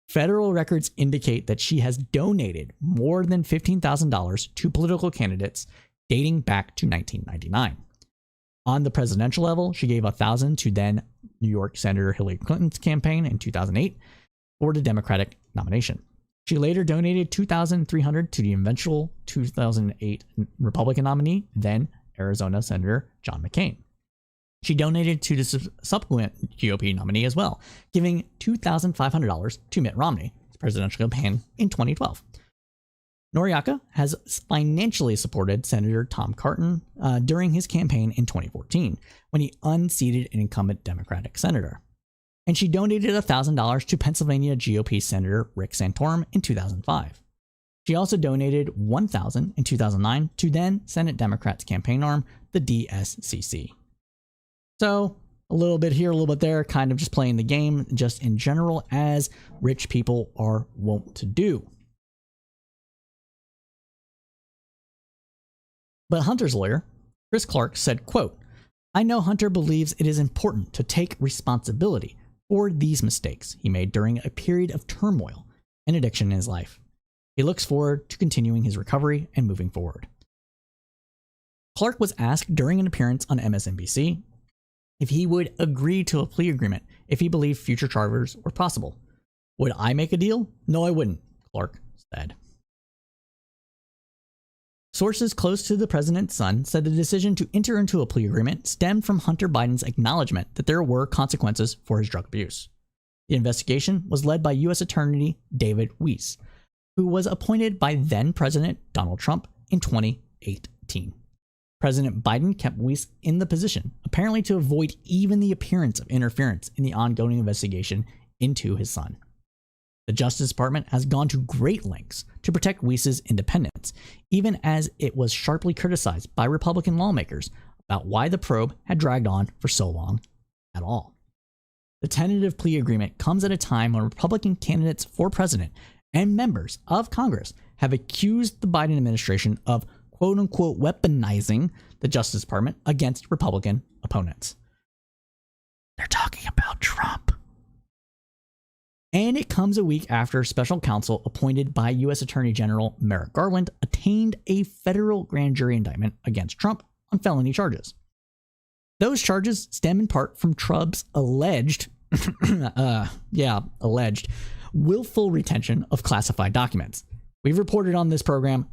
Federal records indicate that she has donated more than $15,000 to political candidates dating back to 1999. On the presidential level, she gave $1,000 to then New York Senator Hillary Clinton's campaign in 2008 for the Democratic nomination. She later donated $2,300 to the eventual 2008 Republican nominee, then Arizona Senator John McCain. She donated to the subsequent GOP nominee as well, giving $2,500 to Mitt Romney's presidential campaign in 2012. Noriaka has financially supported Senator Tom Cotton during his campaign in 2014, when he unseated an incumbent Democratic senator. And she donated $1,000 to Pennsylvania GOP Senator Rick Santorum in 2005. She also donated $1,000 in 2009 to then Senate Democrats' campaign arm, the DSCC. So, a little bit here, a little bit there, kind of just playing the game, just in general, as rich people are wont to do. But Hunter's lawyer, Chris Clark, said, quote, "I know Hunter believes it is important to take responsibility for these mistakes he made during a period of turmoil and addiction in his life. He looks forward to continuing his recovery and moving forward." Clark was asked during an appearance on MSNBC if he would agree to a plea agreement if he believed future charges were possible. "Would I make a deal? No, I wouldn't," Clark said. Sources close to the president's son said the decision to enter into a plea agreement stemmed from Hunter Biden's acknowledgement that there were consequences for his drug abuse. The investigation was led by U.S. Attorney David Weiss, who was appointed by then-President Donald Trump in 2018. President Biden kept Weiss in the position, apparently to avoid even the appearance of interference in the ongoing investigation into his son. The Justice Department has gone to great lengths to protect Weiss's independence, even as it was sharply criticized by Republican lawmakers about why the probe had dragged on for so long at all. The tentative plea agreement comes at a time when Republican candidates for president and members of Congress have accused the Biden administration of quote-unquote weaponizing the Justice Department against Republican opponents. They're talking about Trump. And it comes a week after special counsel appointed by U.S. Attorney General Merrick Garland attained a federal grand jury indictment against Trump on felony charges. Those charges stem in part from Trump's alleged willful retention of classified documents. We've reported on this program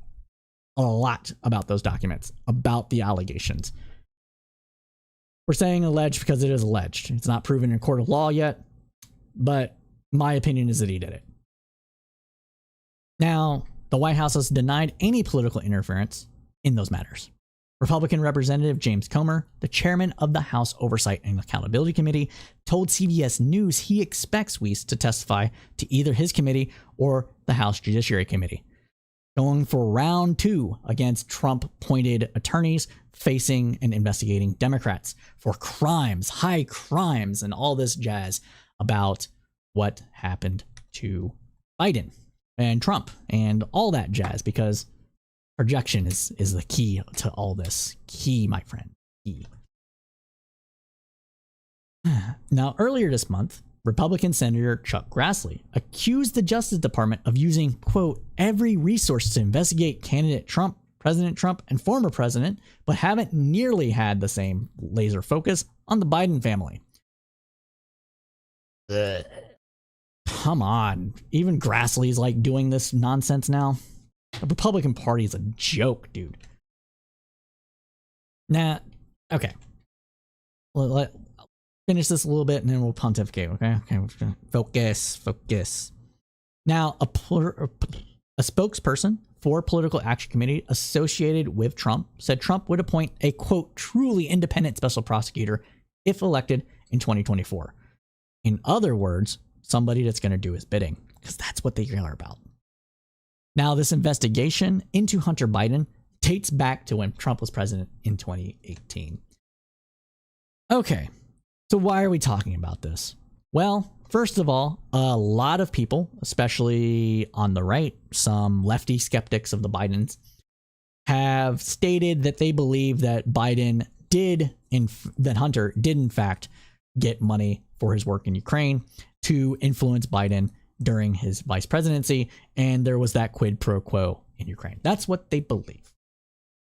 a lot about those documents, about the allegations. We're saying alleged because it is alleged. It's not proven in a court of law yet, but my opinion is that he did it. Now, the White House has denied any political interference in those matters. Republican Representative James Comer, the chairman of the House Oversight and Accountability Committee, told CBS News he expects Weiss to testify to either his committee or the House Judiciary Committee, going for round 2 against Trump-appointed attorneys facing and investigating Democrats for crimes, high crimes, and all this jazz about what happened to Biden and Trump and all that jazz, because projection is the key to all this. Key, my friend. Key. Now, earlier this month, Republican Senator Chuck Grassley accused the Justice Department of using, quote, every resource to investigate candidate Trump, President Trump, and former president, but haven't nearly had the same laser focus on the Biden family. Come on. Even Grassley's like doing this nonsense now. The Republican Party is a joke, dude. Nah, okay. Let finish this a little bit and then we'll pontificate, okay? Okay, focus. Now, a spokesperson for Political Action Committee associated with Trump said Trump would appoint a, quote, truly independent special prosecutor if elected in 2024. In other words, somebody that's going to do his bidding, because that's what they are about. Now, this investigation into Hunter Biden dates back to when Trump was president in 2018. Okay, so why are we talking about this? Well, first of all, a lot of people, especially on the right, some lefty skeptics of the Bidens, have stated that they believe that Hunter did in fact get money for his work in Ukraine to influence Biden during his vice presidency, and there was that quid pro quo in Ukraine. That's what they believe.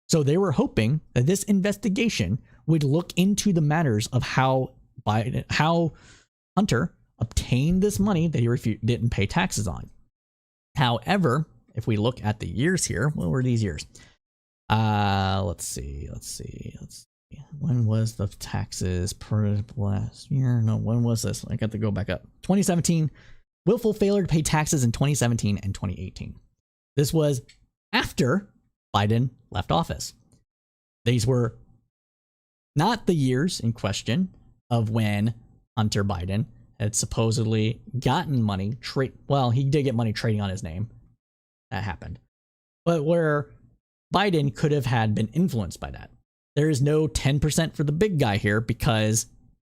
So they were hoping that this investigation would look into the matters of how Hunter obtained this money that he didn't pay taxes on. However, if we look at the years here, what were these years? Let's see. When was the taxes per last year? No, when was this? I got to go back up. 2017. Willful failure to pay taxes in 2017 and 2018. This was after Biden left office. These were not the years in question of when Hunter Biden had supposedly gotten money. Well, he did get money trading on his name. That happened. But where Biden could have had been influenced by that. There is no 10% for the big guy here because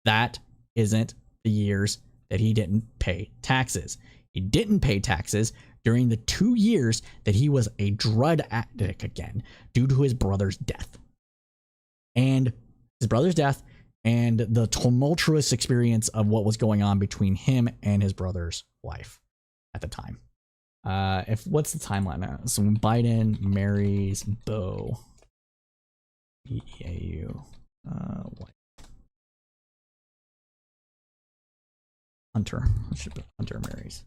that isn't the years that he didn't pay taxes. He didn't pay taxes during the 2 years that he was a drug addict again due to his brother's death. And his brother's death and the tumultuous experience of what was going on between him and his brother's wife at the time. What's the timeline now? So when Biden marries Beau, B-E-A-U, wife. Hunter marries.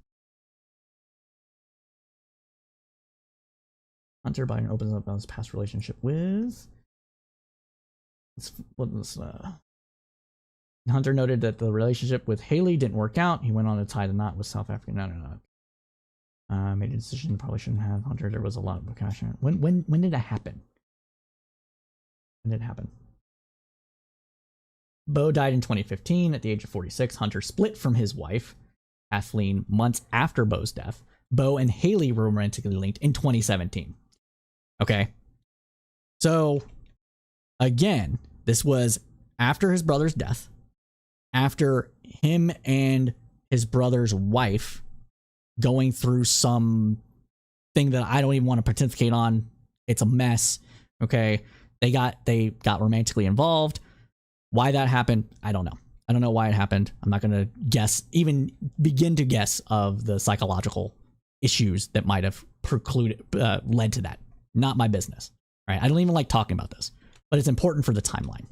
Hunter Biden opens up on his past relationship with. Hunter noted that the relationship with Haley didn't work out. He went on to tie the knot with South Africa. No. Made a decision probably shouldn't have. Hunter, there was a lot of cash. When did that happen? When did it happen? Beau died in 2015 at the age of 46. Hunter split from his wife, Kathleen, months after Beau's death. Beau and Haley were romantically linked in 2017. Okay. So, again, this was after his brother's death, after him and his brother's wife going through some thing that I don't even want to participate on. It's a mess. Okay. They got romantically involved. Why that happened, I don't know. I don't know why it happened. I'm not going to guess, even begin to guess of the psychological issues that might have led to that. Not my business, right? I don't even like talking about this, but it's important for the timeline.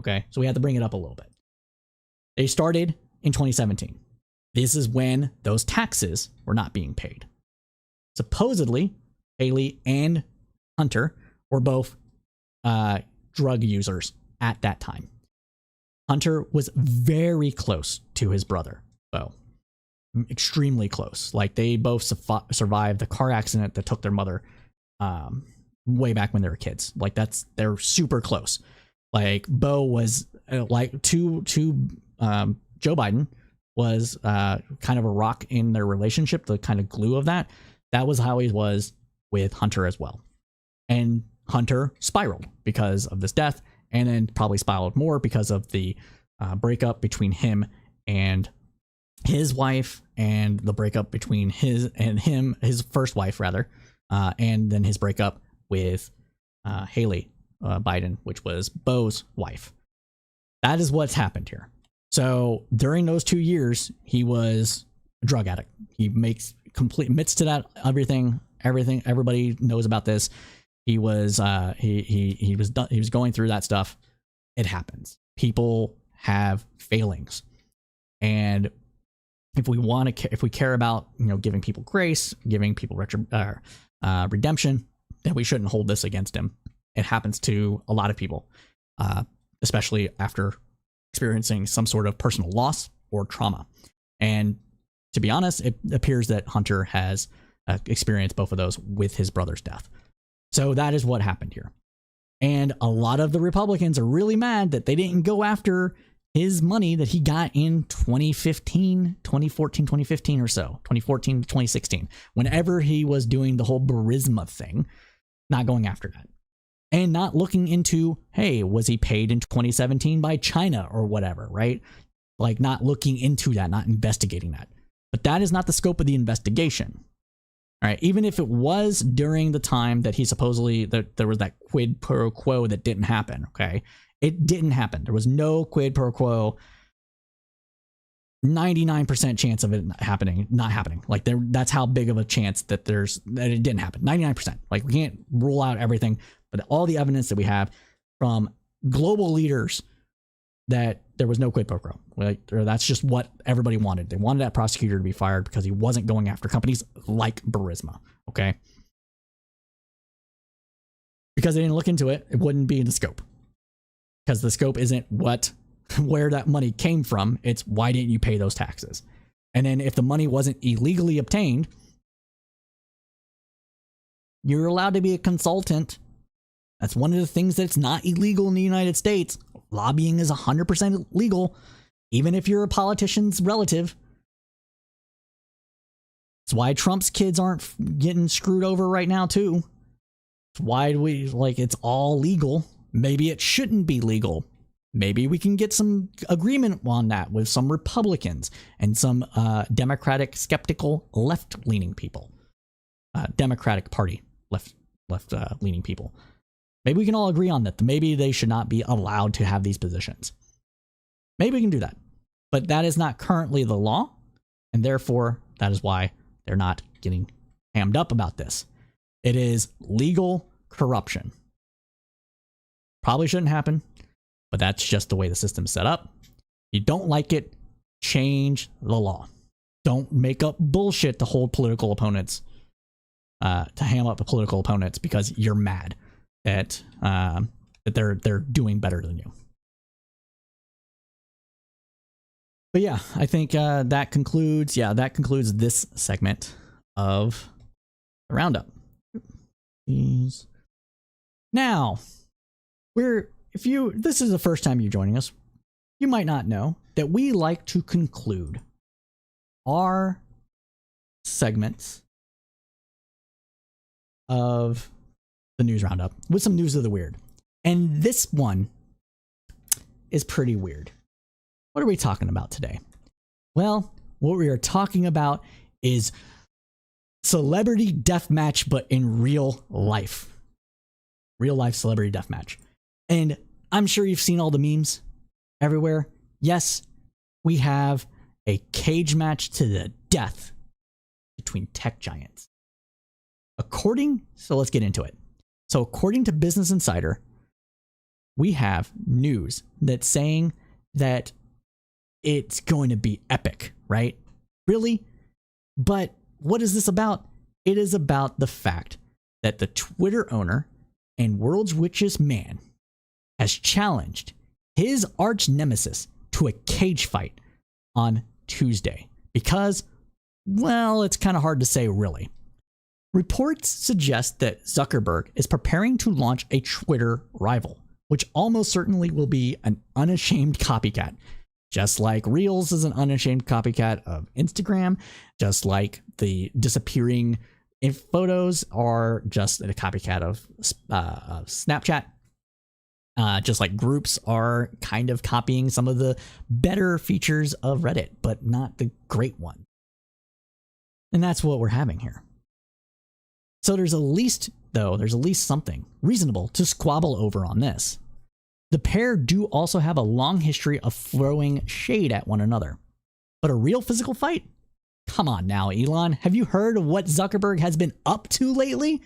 Okay, so we have to bring it up a little bit. They started in 2017. This is when those taxes were not being paid. Supposedly, Haley and Hunter were both drug users at that time. Hunter was very close to his brother, Beau. Extremely close. Like, they both survived the car accident that took their mother way back when they were kids. Like, they're super close. Like, Beau was like to Joe Biden was kind of a rock in their relationship, the kind of glue of that. That was how he was with Hunter as well. And Hunter spiraled because of this death, and then probably spiraled more because of the breakup between him and his wife, and the breakup between his first wife, rather, and then his breakup with Haley Biden, which was Beau's wife. That is what's happened here. So during those 2 years, he was a drug addict. He makes complete admits to that. Everything. Everybody knows about this. He was he was going through that stuff. It happens. People have failings, and if we care about giving people grace, giving people redemption, then we shouldn't hold this against him. It happens to a lot of people, especially after experiencing some sort of personal loss or trauma. And to be honest, it appears that Hunter has experienced both of those with his brother's death. So that is what happened here. And a lot of the Republicans are really mad that they didn't go after his money that he got in 2015 or so, 2014 to 2016, whenever he was doing the whole Burisma thing, not going after that. And not looking into, hey, was he paid in 2017 by China or whatever, right? Like not looking into that, not investigating that. But that is not the scope of the investigation. All right, even if it was during the time that he supposedly, that there was that quid pro quo that didn't happen, okay? It didn't happen. There was no quid pro quo. 99% chance of it not happening. Like that's how big of a chance that it didn't happen. 99%. Like we can't rule out everything, but all the evidence that we have from global leaders that there was no quid pro quo. Like, that's just what everybody wanted. They wanted that prosecutor to be fired because he wasn't going after companies like Burisma. Okay. Because they didn't look into it, it wouldn't be in the scope. Because the scope isn't where that money came from. It's why didn't you pay those taxes? And then if the money wasn't illegally obtained, you're allowed to be a consultant. That's one of the things that's not illegal in the United States. Lobbying is 100% legal, even if you're a politician's relative. That's why Trump's kids aren't getting screwed over right now, too. It's why it's all legal. Maybe it shouldn't be legal. Maybe we can get some agreement on that with some Republicans and some Democratic skeptical left-leaning people. Democratic Party left-leaning people. Maybe we can all agree on that. Maybe they should not be allowed to have these positions. Maybe we can do that. But that is not currently the law, and therefore that is why they're not getting hammed up about this. It is legal corruption. Probably shouldn't happen, but that's just the way the system's set up. You don't like it, change the law. Don't make up bullshit to hold political opponents, to ham up the political opponents because you're mad that they're doing better than you. But yeah, I think that concludes this segment of the Roundup. Now, this is the first time you're joining us, you might not know that we like to conclude our segments of the news roundup with some news of the weird. And this one is pretty weird. What are we talking about today? Well, what we are talking about is celebrity deathmatch, but in real life. Real life celebrity deathmatch. And I'm sure you've seen all the memes everywhere. Yes, we have a cage match to the death between tech giants. So let's get into it. So according to Business Insider, we have news that's saying that it's going to be epic, right? Really? But what is this about? It is about the fact that the Twitter owner and world's richest man has challenged his arch nemesis to a cage fight on Tuesday because, well, it's kind of hard to say really. Reports suggest that Zuckerberg is preparing to launch a Twitter rival, which almost certainly will be an unashamed copycat. Just like Reels is an unashamed copycat of Instagram, just like the disappearing photos are just a copycat of Snapchat. Just like groups are kind of copying some of the better features of Reddit, but not the great one. And that's what we're having here. So there's at least something reasonable to squabble over on this. The pair do also have a long history of throwing shade at one another. But a real physical fight? Come on now, Elon. Have you heard of what Zuckerberg has been up to lately?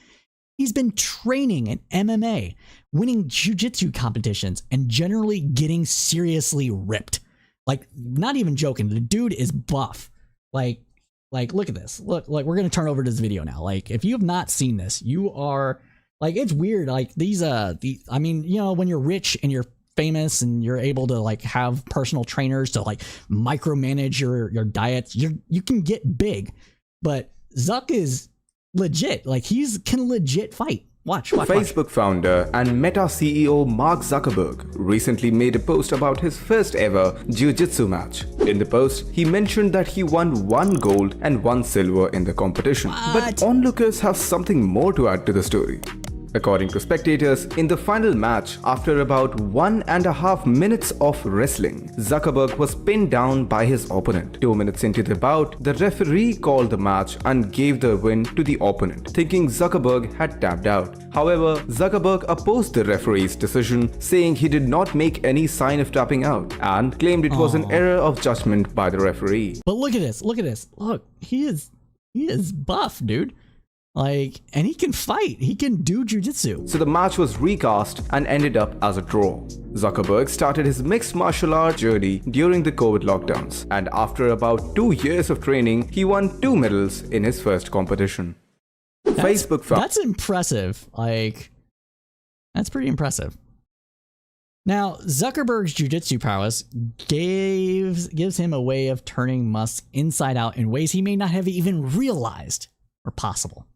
He's been training in MMA, winning jiu-jitsu competitions, and generally getting seriously ripped. Like, not even joking, the dude is buff. Like, look at this. Look, like, we're going to turn over to this video now. Like, if you have not seen this, you are, like, it's weird. Like, I mean, you know, when you're rich and you're famous and you're able to like have personal trainers to like micromanage your diets, you can get big. But Zuck is legit. Like can legit fight. Watch. Facebook founder and Meta CEO Mark Zuckerberg recently made a post about his first ever jiu-jitsu match. In the post, he mentioned that he won 1 gold and 1 silver in the competition. But onlookers have something more to add to the story. According to spectators, in the final match, after about 1.5 minutes of wrestling, Zuckerberg was pinned down by his opponent. 2 minutes into the bout, the referee called the match and gave the win to the opponent, thinking Zuckerberg had tapped out. However, Zuckerberg opposed the referee's decision, saying he did not make any sign of tapping out and claimed it was an error of judgment by the referee. But look at this. Look, he is buff, dude. Like, and he can fight. He can do jujitsu. So the match was recast and ended up as a draw. Zuckerberg started his mixed martial art journey during the COVID lockdowns, and after about 2 years of training, he won 2 medals in his first competition. That's impressive. Like, that's pretty impressive. Now, Zuckerberg's jiu-jitsu prowess gives him a way of turning Musk inside out in ways he may not have even realized were possible.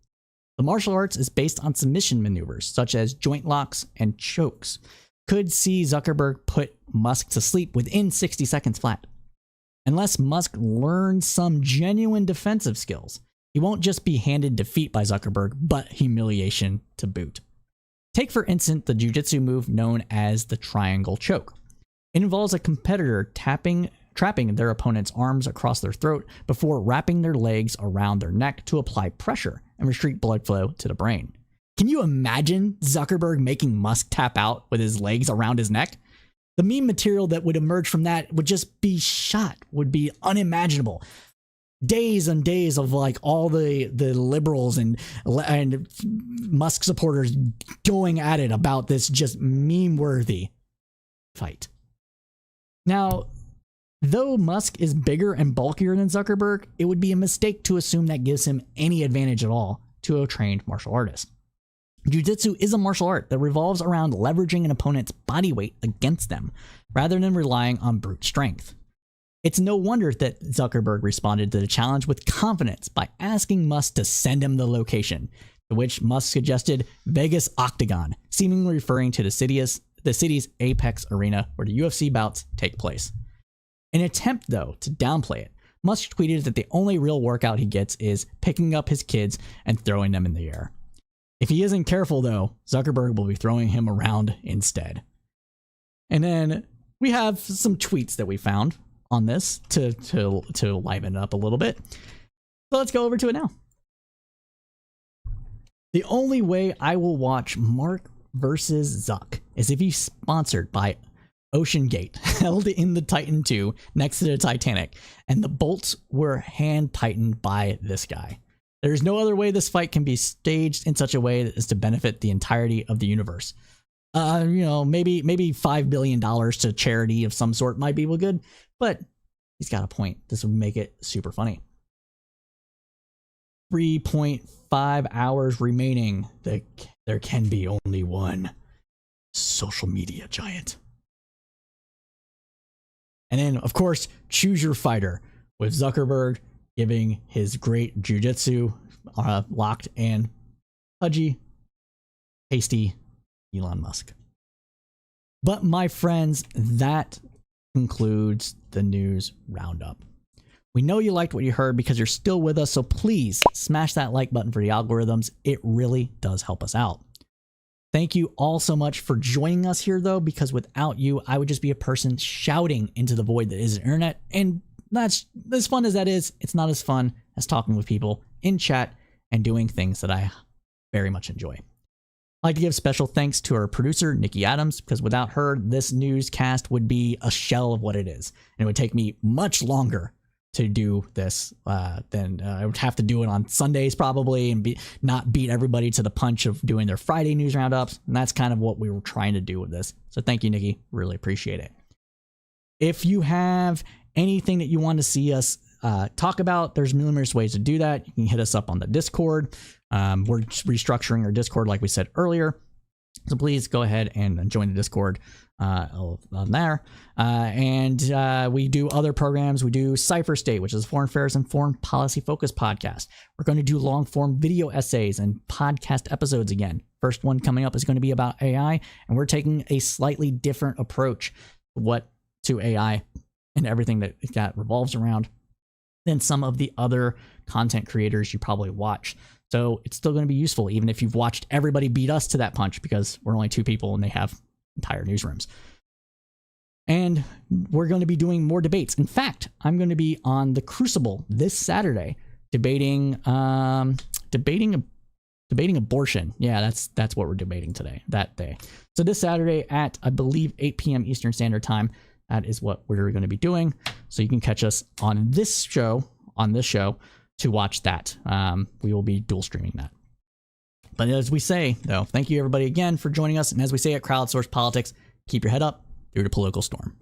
The martial arts is based on submission maneuvers, such as joint locks and chokes. Could see Zuckerberg put Musk to sleep within 60 seconds flat. Unless Musk learns some genuine defensive skills, he won't just be handed defeat by Zuckerberg, but humiliation to boot. Take, for instance, the jiu-jitsu move known as the triangle choke. It involves a competitor trapping their opponent's arms across their throat before wrapping their legs around their neck to apply pressure and restrict blood flow to the brain. Can you imagine Zuckerberg making Musk tap out with his legs around his neck? The meme material that would emerge from that would just be would be unimaginable. Days and days of like all the liberals and Musk supporters going at it about this just meme-worthy fight. Now, though Musk is bigger and bulkier than Zuckerberg, it would be a mistake to assume that gives him any advantage at all to a trained martial artist. Jiu-jitsu is a martial art that revolves around leveraging an opponent's body weight against them, rather than relying on brute strength. It's no wonder that Zuckerberg responded to the challenge with confidence by asking Musk to send him the location, to which Musk suggested Vegas Octagon, seemingly referring to the city's Apex arena where the UFC bouts take place. In an attempt, though, to downplay it, Musk tweeted that the only real workout he gets is picking up his kids and throwing them in the air. If he isn't careful, though, Zuckerberg will be throwing him around instead. And then we have some tweets that we found on this to liven it up a little bit. So let's go over to it now. The only way I will watch Mark versus Zuck is if he's sponsored by Ocean Gate, held in the Titan II next to the Titanic, and the bolts were hand tightened by this guy. There's no other way this fight can be staged in such a way as to benefit the entirety of the universe. Maybe $5 billion to charity of some sort might be good, but he's got a point. This would make it super funny. 3.5 hours remaining. There can be only one social media giant. And then, of course, choose your fighter, with Zuckerberg giving his great jiu-jitsu locked and pudgy, tasty Elon Musk. But my friends, that concludes the news roundup. We know you liked what you heard because you're still with us, so please smash that like button for the algorithms. It really does help us out. Thank you all so much for joining us here, though, because without you, I would just be a person shouting into the void that is the internet. And that's as fun as that is. It's not as fun as talking with people in chat and doing things that I very much enjoy. I'd like to give special thanks to our producer, Nikki Adams, because without her, this newscast would be a shell of what it is. And it would take me much longer to do this then I would have to do it on Sundays probably and not beat everybody to the punch of doing their Friday news roundups. And that's kind of what we were trying to do with this. So thank you, Nikki. Really appreciate it. If you have anything that you want to see us talk about, there's numerous ways to do that. You can hit us up on the Discord. We're restructuring our Discord like we said earlier. So please go ahead and join the Discord on there. And we do other programs. We do Cypher State, which is a foreign affairs and foreign policy focused podcast. We're going to do long form video essays and podcast episodes again. First one coming up is going to be about AI, and we're taking a slightly different approach to AI and everything that revolves around than some of the other content creators you probably watch. So it's still going to be useful, even if you've watched everybody beat us to that punch, because we're only 2 people and they have entire newsrooms. And we're going to be doing more debates. In fact, I'm going to be on the Crucible this Saturday debating abortion. Yeah, that's what we're debating today, that day. So this Saturday at, I believe, 8 p.m. Eastern Standard Time, that is what we're going to be doing. So you can catch us on this show to watch that. We will be dual streaming that. But as we say, though, thank you everybody again for joining us. And as we say at Crowdsourced Politics, keep your head up through the political storm.